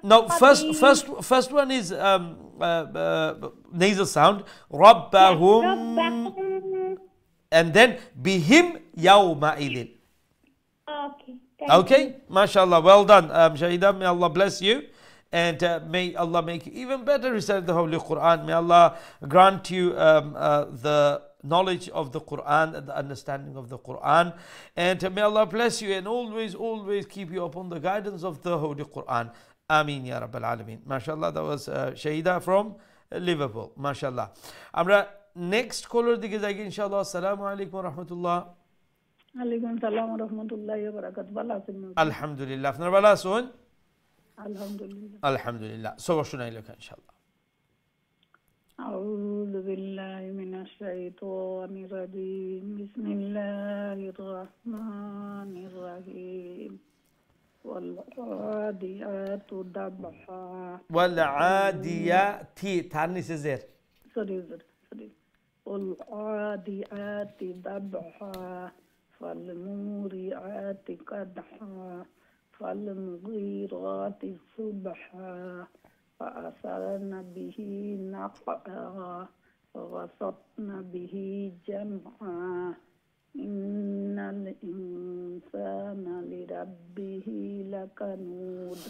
no, first one is nasal sound. Rabbahum, and then bihim yawma idin. Okay. Okay, mashallah, well done, Shahida. May Allah bless you, and may Allah make you even better recite the Holy Quran. May Allah grant you the knowledge of the Quran and the understanding of the Quran, and may Allah bless you and always keep you upon the guidance of the Holy Quran. Ameen ya Rabbal Alameen. Mashallah, that was Shahida from Liverpool. Mashallah. Amra next caller dike jai inshallah. Assalamu alaikum wa rahmatullah. Alaikum salam wa rahmatullahi wa barakatuh. Bala aছেন? Alhamdulillah. আপনারা ভালো আছেন? Alhamdulillah. Alhamdulillah. সবার শোনাই লোক ইনশাআল্লাহ। أعوذ بالله من الشيطان الرجيم. بسم الله الرحمن الرحيم. والعاديات ضبحا. والعاديات تعني سيزير. sorry. والعاديات ضبحا. فالموريات قدحا. فالمغيرات صبحا. فأثرن به نقعا. ووسطن به جمعا. إن الإنسان لربه لكنود.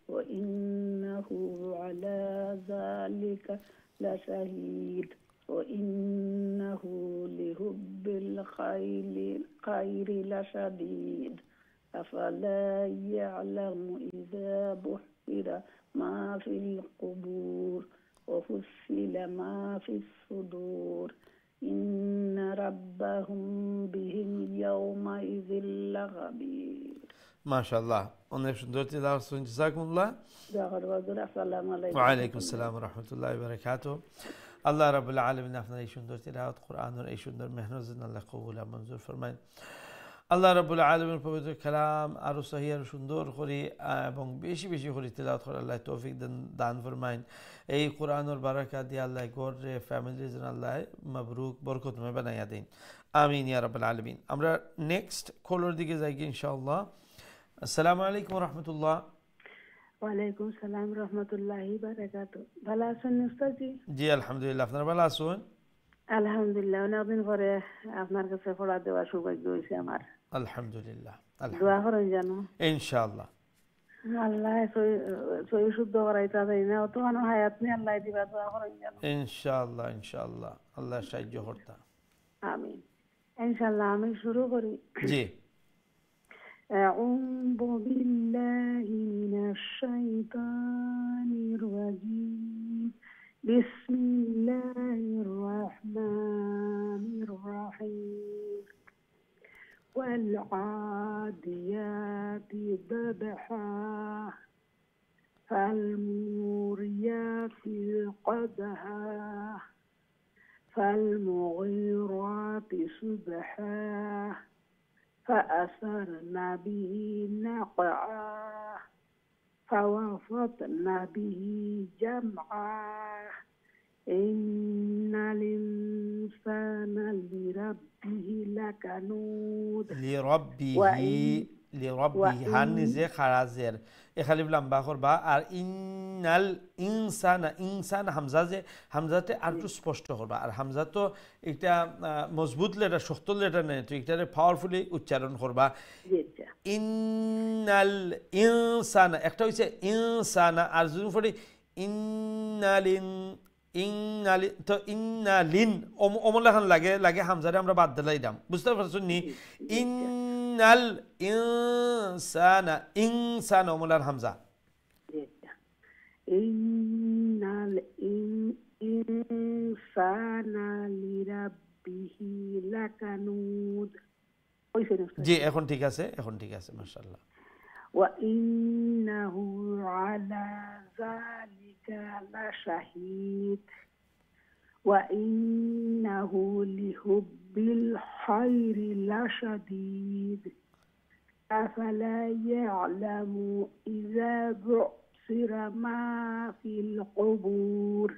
وإنه على ذلك لشهيد. وإنه لحب الخير لشديد. أفلا يعلم إذا بحر ما في القبور وفصل ما في الصدور. إن ربهم بهم يومئذ لخبير. ما شاء الله. অনেক সুন্দর তিলাওয়াত শুনছেন, জাযাকুমুল্লাহ। আসসালামু আলাইকুম। ওয়া আলাইকুম আসসালাম ওয়া রাহমাতুল্লাহি ওয়া বারাকাতুহু। আল্লাহ রাব্বুল আলামিন আপনার এই সুন্দর তিলাওয়াত কোরআনের এই সুন্দর মেহনত যেন আল্লাহ কবুল আর মঞ্জুর ফরমায়। আল্লাহ রাব্বুল আলামিনের পবিত্র কালাম আরো সহিহ আর সুন্দর করে এবং বেশি বেশি করে তিলাওয়াত করে আল্লাহ তৌফিক দান ফরমায়। এই কোরআনের বারাকাত দিয়ে আল্লাহ ঘরে ফ্যামিলি যেন আল্লাহ মাবরুক বরকতময় বানাইয়া দেন। আমিন ইয়া রাব্বুল আলামিন। আমরা নেক্সট কলার দিকে যাই ইনশাআল্লাহ। আসসালামু আলাইকুম ওয়া রাহমাতুল্লাহ। ওয়ালাইকুম সালাম রহমতুল্লাহি বারাকাতু। ভালো আছেন উস্তাদজি? জি আলহামদুলিল্লাহ, আপনারা ভালো আছেন? আলহামদুলিল্লাহ, অনেকদিন পরে আপনার কাছে পড়া দেওয়ার সৌভাগ্য হয়েছে আমার। আলহামদুলিল্লাহ, দোয়া করেন জানো ইনশাআল্লাহ। আল্লাহ সহি শুদ্ধ করাইতা দেয় না, অত মানুষ হায়াত নেই, আল্লাহ দিবা, দোয়া করেন জানো। ইনশাআল্লাহ ইনশাআল্লাহ, আল্লাহ সাহায্য করতা। আমিন। ইনশাআল্লাহ আমি শুরু করি। জি। أعوذ بالله من الشيطان الرجيم. بسم الله الرحمن الرحيم. والعاديات ضبحا فالموريات قدحا فالمغيرات صبحا فأثرن به نقعا فوسطن به جمعا إن الإنسان لربه لكنود লিরব্বিহি হানিজে খারাজের এখালি লম্বা করবা। আর ইন্নাল ইনসান হামজা যে হামজাতে আর একটু স্পষ্ট করবা। আর হামজা তো একটা মজবুত লেটার, শক্ত লেটার নেই, তো এটারে পাওয়ারফুলি উচ্চারণ করবা। ইন্নাল ইনসান একটা হচ্ছে ইনসানা, আর যদি পড়ি ইন্নালিন তো ইন্নালিন অমলাখান লাগে লাগে হামজারে আমরা বাদ দিলাই দাম, বুঝতে পারছো নি? ইন্নাল ইনসান অমলার হামজা। ইন্নাল ইনসানা লিরাব্বিহি লাকানুদ। জি এখন ঠিক আছে, এখন ঠিক আছে, মাশাআল্লাহ। ওয়া ইন্নাহু আলা যালিকা লাশাহিদ ওয়া ইন্নাহু লিহুব্বিল খায়রি লাশাদীদ আফালা ইয়ালামু ইযা বু'সিরা মা ফিল কুবুর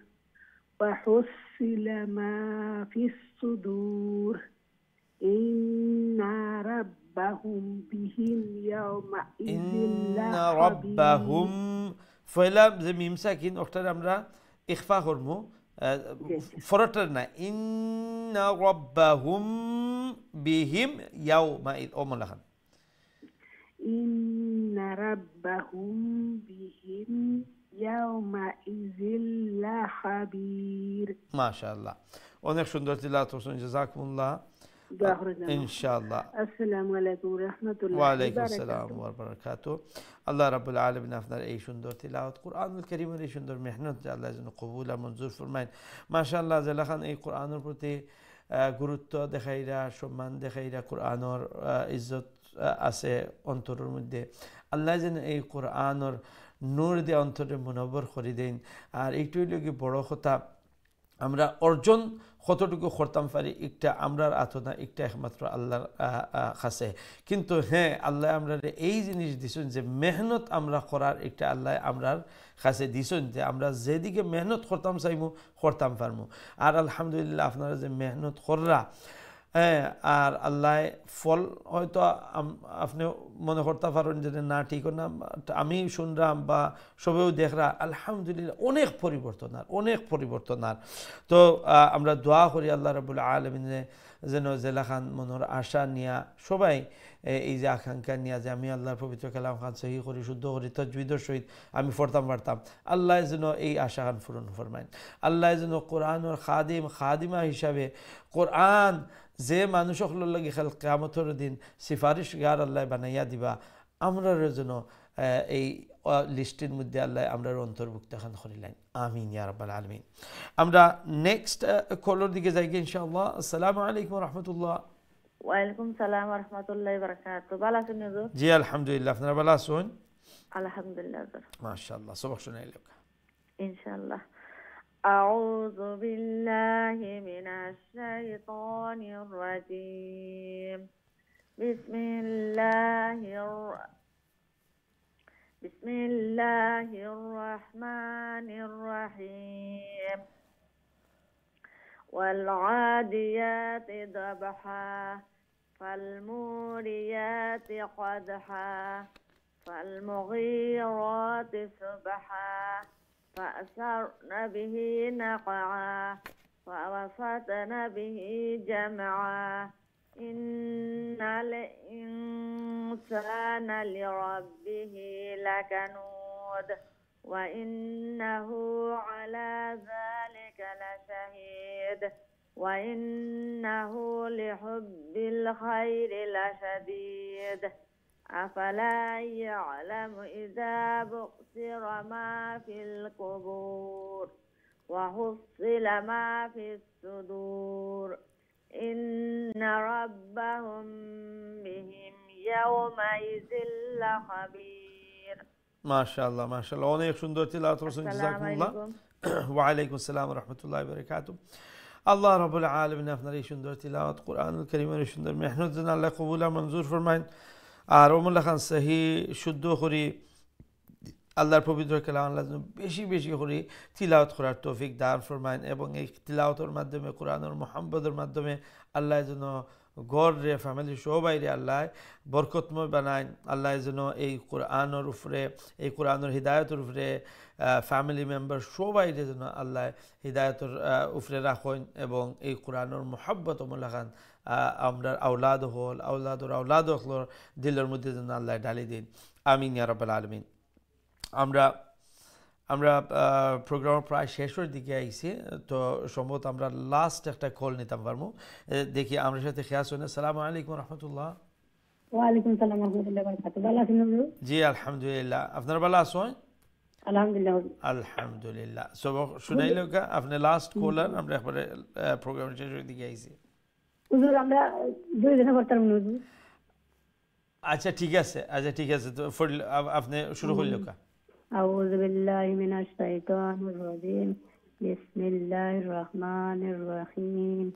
ওয়া হুসিলা মা ফিস সুদুর ইন্না রাব্বাহুম বিহিম ইয়াওমা ইযিল রাব্বাহুম ফয়লা যে মিম সাকিন ওটার আমরা ইখফা করমু, ফরটার না। ইন্না রাব্বাহুম বিহিম ইয়াওমা ইয ওমলাখান ইন্না রাব্বাহুম বিহিম ইয়াওমা ইযিল লাখাবীর। মাশাআল্লাহ, অনেক সুন্দর তিলাওয়াত করছেন, জাযাকুমুল্লাহ। ইনশাআল্লাহ। আসসালামু আলাইকুম রাহমাতুল্লাহি ওয়া আলাইকুম আসসালাম ওয়া বারাকাতুহু। আল্লাহ রাব্বুল আলামিন আপনার এই সুন্দর তিলাওয়াত, কুরআনুল কারীমের এই সুন্দর মেহনত যে আল্লাহ যেন কবুল আর মঞ্জুর ফরমায়েন। মাশাআল্লাহ, জেলাখান এই কোরআনের প্রতি গুরুত্ব দেখাইরা, সম্মান দেখাইরা, কোরআনের ইজ্জত আছে অন্তরের মধ্যে। আল্লাহ যেন এই কোরআনের নূর দিয়ে অন্তরে মুনব্বর করে দেন। আর এইটুই লোকে বড় কথা, আমরা অর্জন কতটুকু করতাম পারি একটা আমরার আতনা, একটা একমাত্র আল্লাহর কাছে। কিন্তু হ্যাঁ, আল্লাহ আমরা এই জিনিস দিছেন যে মেহনত আমরা করার একটা আল্লাহ আমরার কাছে দিছেন, যে আমরা যেদিকে মেহনত করতাম চাইমু করতাম পারমু। আর আলহামদুলিল্লাহ আপনারা যে মেহনত কররা, হ্যাঁ, আর আল্লাহ ফল হয়তো আপনি মনে করতে পারেন যে না ঠিক না, আমি শুনলাম বা সবেও দেখরা, আলহামদুলিল্লাহ অনেক পরিবর্তন আর তো আমরা দোয়া করি আল্লাহ রাব্বুল আলামিনে যেন জেলাখান মনের আশা নিয়া সবাই এই যে আকাঙ্ক্ষা নিয়া যে আমি আল্লাহর পবিত্র কালাম খান সহি করি, শুদ্ধ করি, তজবিদের সহিত আমি পড়তাম পারতাম, আল্লাহ যেন এই আশা খান পূরণ ফরমাইন। আল্লাহ যেন কোরআনের খাদিমা হিসাবে কোরআন যে মানুষ সকলের লাগি খেল কিয়ামতের দিন সিফারিশ গার আল্লাহ বানাইয়া দিবা, আমরা যেন এই লিস্টের মধ্যে আল্লাহ আমরা অন্তর্ভুক্ত খান করিলেন। আমিন ইয়া রাব্বাল আলামিন। আমরা নেক্সট কলের দিকে যাই ইনশাআল্লাহ। আসসালামু আলাইকুম ওয়া রাহমাতুল্লাহ। ওয়া আলাইকুম সালাম ওয়া রাহমাতুল্লাহি ওয়া বারাকাতুহু। ভালো আছেন হুজুর? জি আলহামদুলিল্লাহ, আপনারা ভালো আছেন? আলহামদুলিল্লাহ হুজুর। মাশাআল্লাহ, সবক শুনাইলেন ইনশাআল্লাহ। আউযু বিল্লাহি মিনাশ শাইতানির রাজীম। বিসমিল্লাহির রহমানির রহিম। ওয়াল আদিয়াতি দাবহা ফাল মুরিয়াতি কদহা فالمغيرات صبحا فأثرن به نقعا فوسطن به جمعا إن الإنسان لربه لكنود وإنه على ذلك لشهيد وإنه لحب الخير لشديد أفلا يعلم إذا بؤثر ما في القبور وحصل ما في الصدور إن ربهم بهم يومئذ لخبير ما شاء الله ما شاء الله অনেক সুন্দর তিলাওয়াত করেছেন জাযাকুমুল্লাহ ওয়া আলাইকুম আসসালাম ওয়া রাহমাতুল্লাহি ওয়া বারাকাতুহু আল্লাহ রাব্বুল আলামিন আপনার এই সুন্দর তিলাওয়াত কোরআনুল কারীমের সুন্দর মেহনত যেন আল্লাহ কবুল আর মঞ্জুর ফরমায়েন আর ওমুল্লাহ খান সহি শুদ্ধ করি আল্লাহর পবিত্র কালাম আল্লাহ যেন বেশি বেশি করে তিলাওয়াত করার তৌফিক দান ফরমায়েন এবং এই তিলাওয়াতের মাধ্যমে কোরআনের মুহাব্বতের মাধ্যমে আল্লাহ যেন গড়ে ফ্যামিলি সবাইরে আল্লাহ বরকতময় বানায় আল্লাহ যেন এই কোরআনের উপরে এই কোরআনের হিদায়তের উপরে ফ্যামিলি মেম্বার সবাইরে যেন আল্লাহ হিদায়তের উপরে রাখেন এবং এই কোরআনের মুহাব্বত ওমুল্লাহ খান আমরা আওলাদ হল আওলাদ হল দিলের মধ্যে যেন আল্লাহ ডালি দিন আমিন ইয়া রাব্বাল আলামিন আমরা প্রোগ্রাম প্রায় শেষের দিকে আইছি তো সম্ভবত আমরা লাস্ট একটা কল নিতাম পারবো দেখি আমার সাথে খেয়াল শুনে আসসালামু আলাইকুম রহমতুল্লাহ ওয়ালাইকুম সালাম রহমতুল্লাহ বারাকাতুহু ভালো আছেন হুজুর জি আলহামদুলিল্লাহ আপনারা ভালো আছেন আলহামদুলিল্লাহ আলহামদুলিল্লাহ সব শুনাইলো কা আপনি লাস্ট কলার আমরা একবারে প্রোগ্রাম শেষের দিকে আইছি হুজুর আমরা দুই দিন করতাম হুজুর আচ্ছা ঠিক আছে তো আপনি শুরু করলো কা أعوذ بالله من الشيطان الرجيم بسم الله الرحمن الرحيم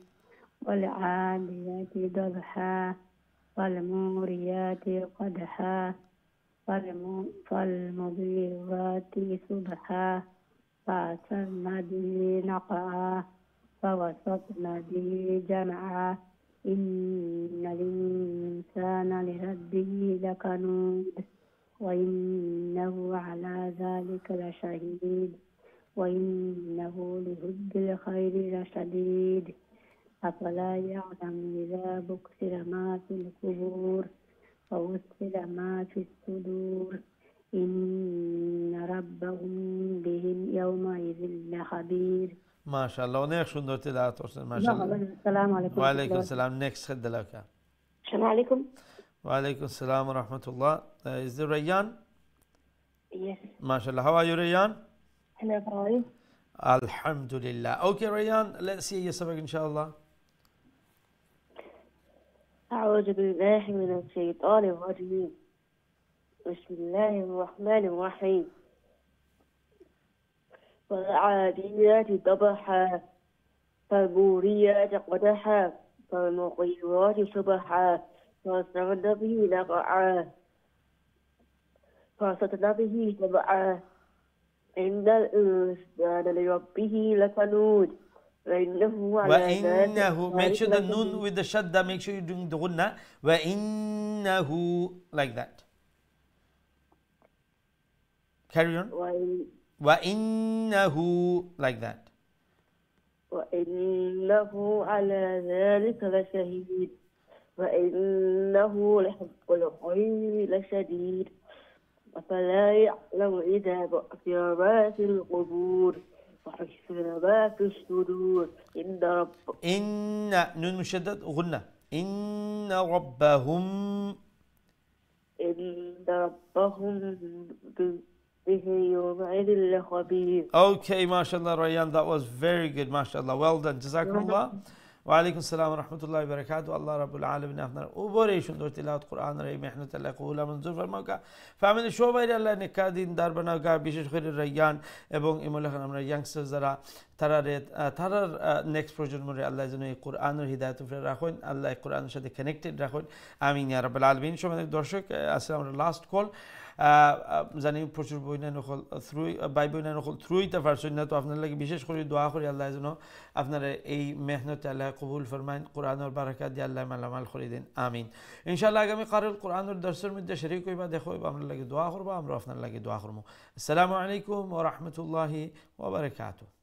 والعاديات ضبحا والموريات قدحا فالمغيرات صبحا فأثرن به نقعا فوسطن به جمعا إن الإنسان لربه لكنود وإنه على ذلك لشهيد وإنه لحب الخير لشديد أفلا يعلم إذا بؤثر ما في القبور ووصل ما في الصدور إن ربهم بهم يومئذ لخبير ما شاء الله অনেক সুন্দর তিলাওয়াত করছেন মাশাআল্লাহ السلام عليكم ওয়া আলাইকুম আসসালাম next খাদ্দালাকা السلام عليكم. Walaikum salam wa rahmatullah. Is it Rayyan? Yes. MashaAllah. How are you, Rayyan? Hello, how are you? Alhamdulillah. Okay, Rayyan, let's see your sabak, inshallah. أعوذ بالله من الشيطان الرجيم. بسم الله الرحمن الرحيم. والعاديات ضبحا فالموريات قدحا فالمغيرات صبحا فأثرن به نقعا فوسطن به جمعا إن الإنسان لربه لكنود وإنه على وإنه make sure the noon with the shadda, make sure you're doing the gunna. وإنه like that. Carry on. وإنه like that. وإنه على ذلك لشهيد وإنه لحب الخير لشديد أفلا يعلم إذا بؤثر ما في القبور وحصل ما في الصدور إن نون مشدد غنة إن ربهم به يومئذ لخبير. Okay, mashallah, Rayyan, that was very good, mashallah. Well done. Jazakumullah. ওয়ালাইকুম আসসালাম ওয়া রাহমাতুল্লাহি ওয়া বারাকাতুহু আল্লাহ রাব্বুল আলামিন আপনার উপরে সুন্দর তিলাওয়াত কোরআনের এই মেহনত আল্লাহ কবুল মঞ্জুর ফরমাউকা ফ্যামিলি সবাই আল্লাহ নেকা দিন দার বানাউকা বিশেষ করে রায়্যান এবং ইমুল্লাহ খান আমরা ইয়াংস্টার যারা তারার নেক্সট প্রজন্মরে আল্লাহ যেন এই কোরআনের হিদায়াত উপরে রাখুন আল্লাহ কোরআনের সাথে কানেক্টেড রাখুন আমিন ইয়া রাব্বুল আলামিন। সম্মানিত দর্শক আজকে আমরা লাস্ট কল জানি প্রচুর বইনা নকল থ্রু বাই বইনা নকল থ্রুইতে পারছেন না, তো আপনার লাগে বিশেষ করে দোয়া করি আল্লাহ যেন আপনারা এই মেহনত আল্লাহ কবুল ফরমাইন, কোরআনের বারাকাত দিয়ে আল্লাহ মালামাল করে দিন, আমিন। ইনশাআল্লাহ আগামী কারুল কোরআনের দর্শের মধ্যে শরীক হইবা, দেখো আপনার লাগে দোয়া করবো, আমরা আপনার লাগে দোয়া করবো। আসসালামু আলাইকুম ওয়া রাহমাতুল্লাহি ওয়া বারাকাতুহু।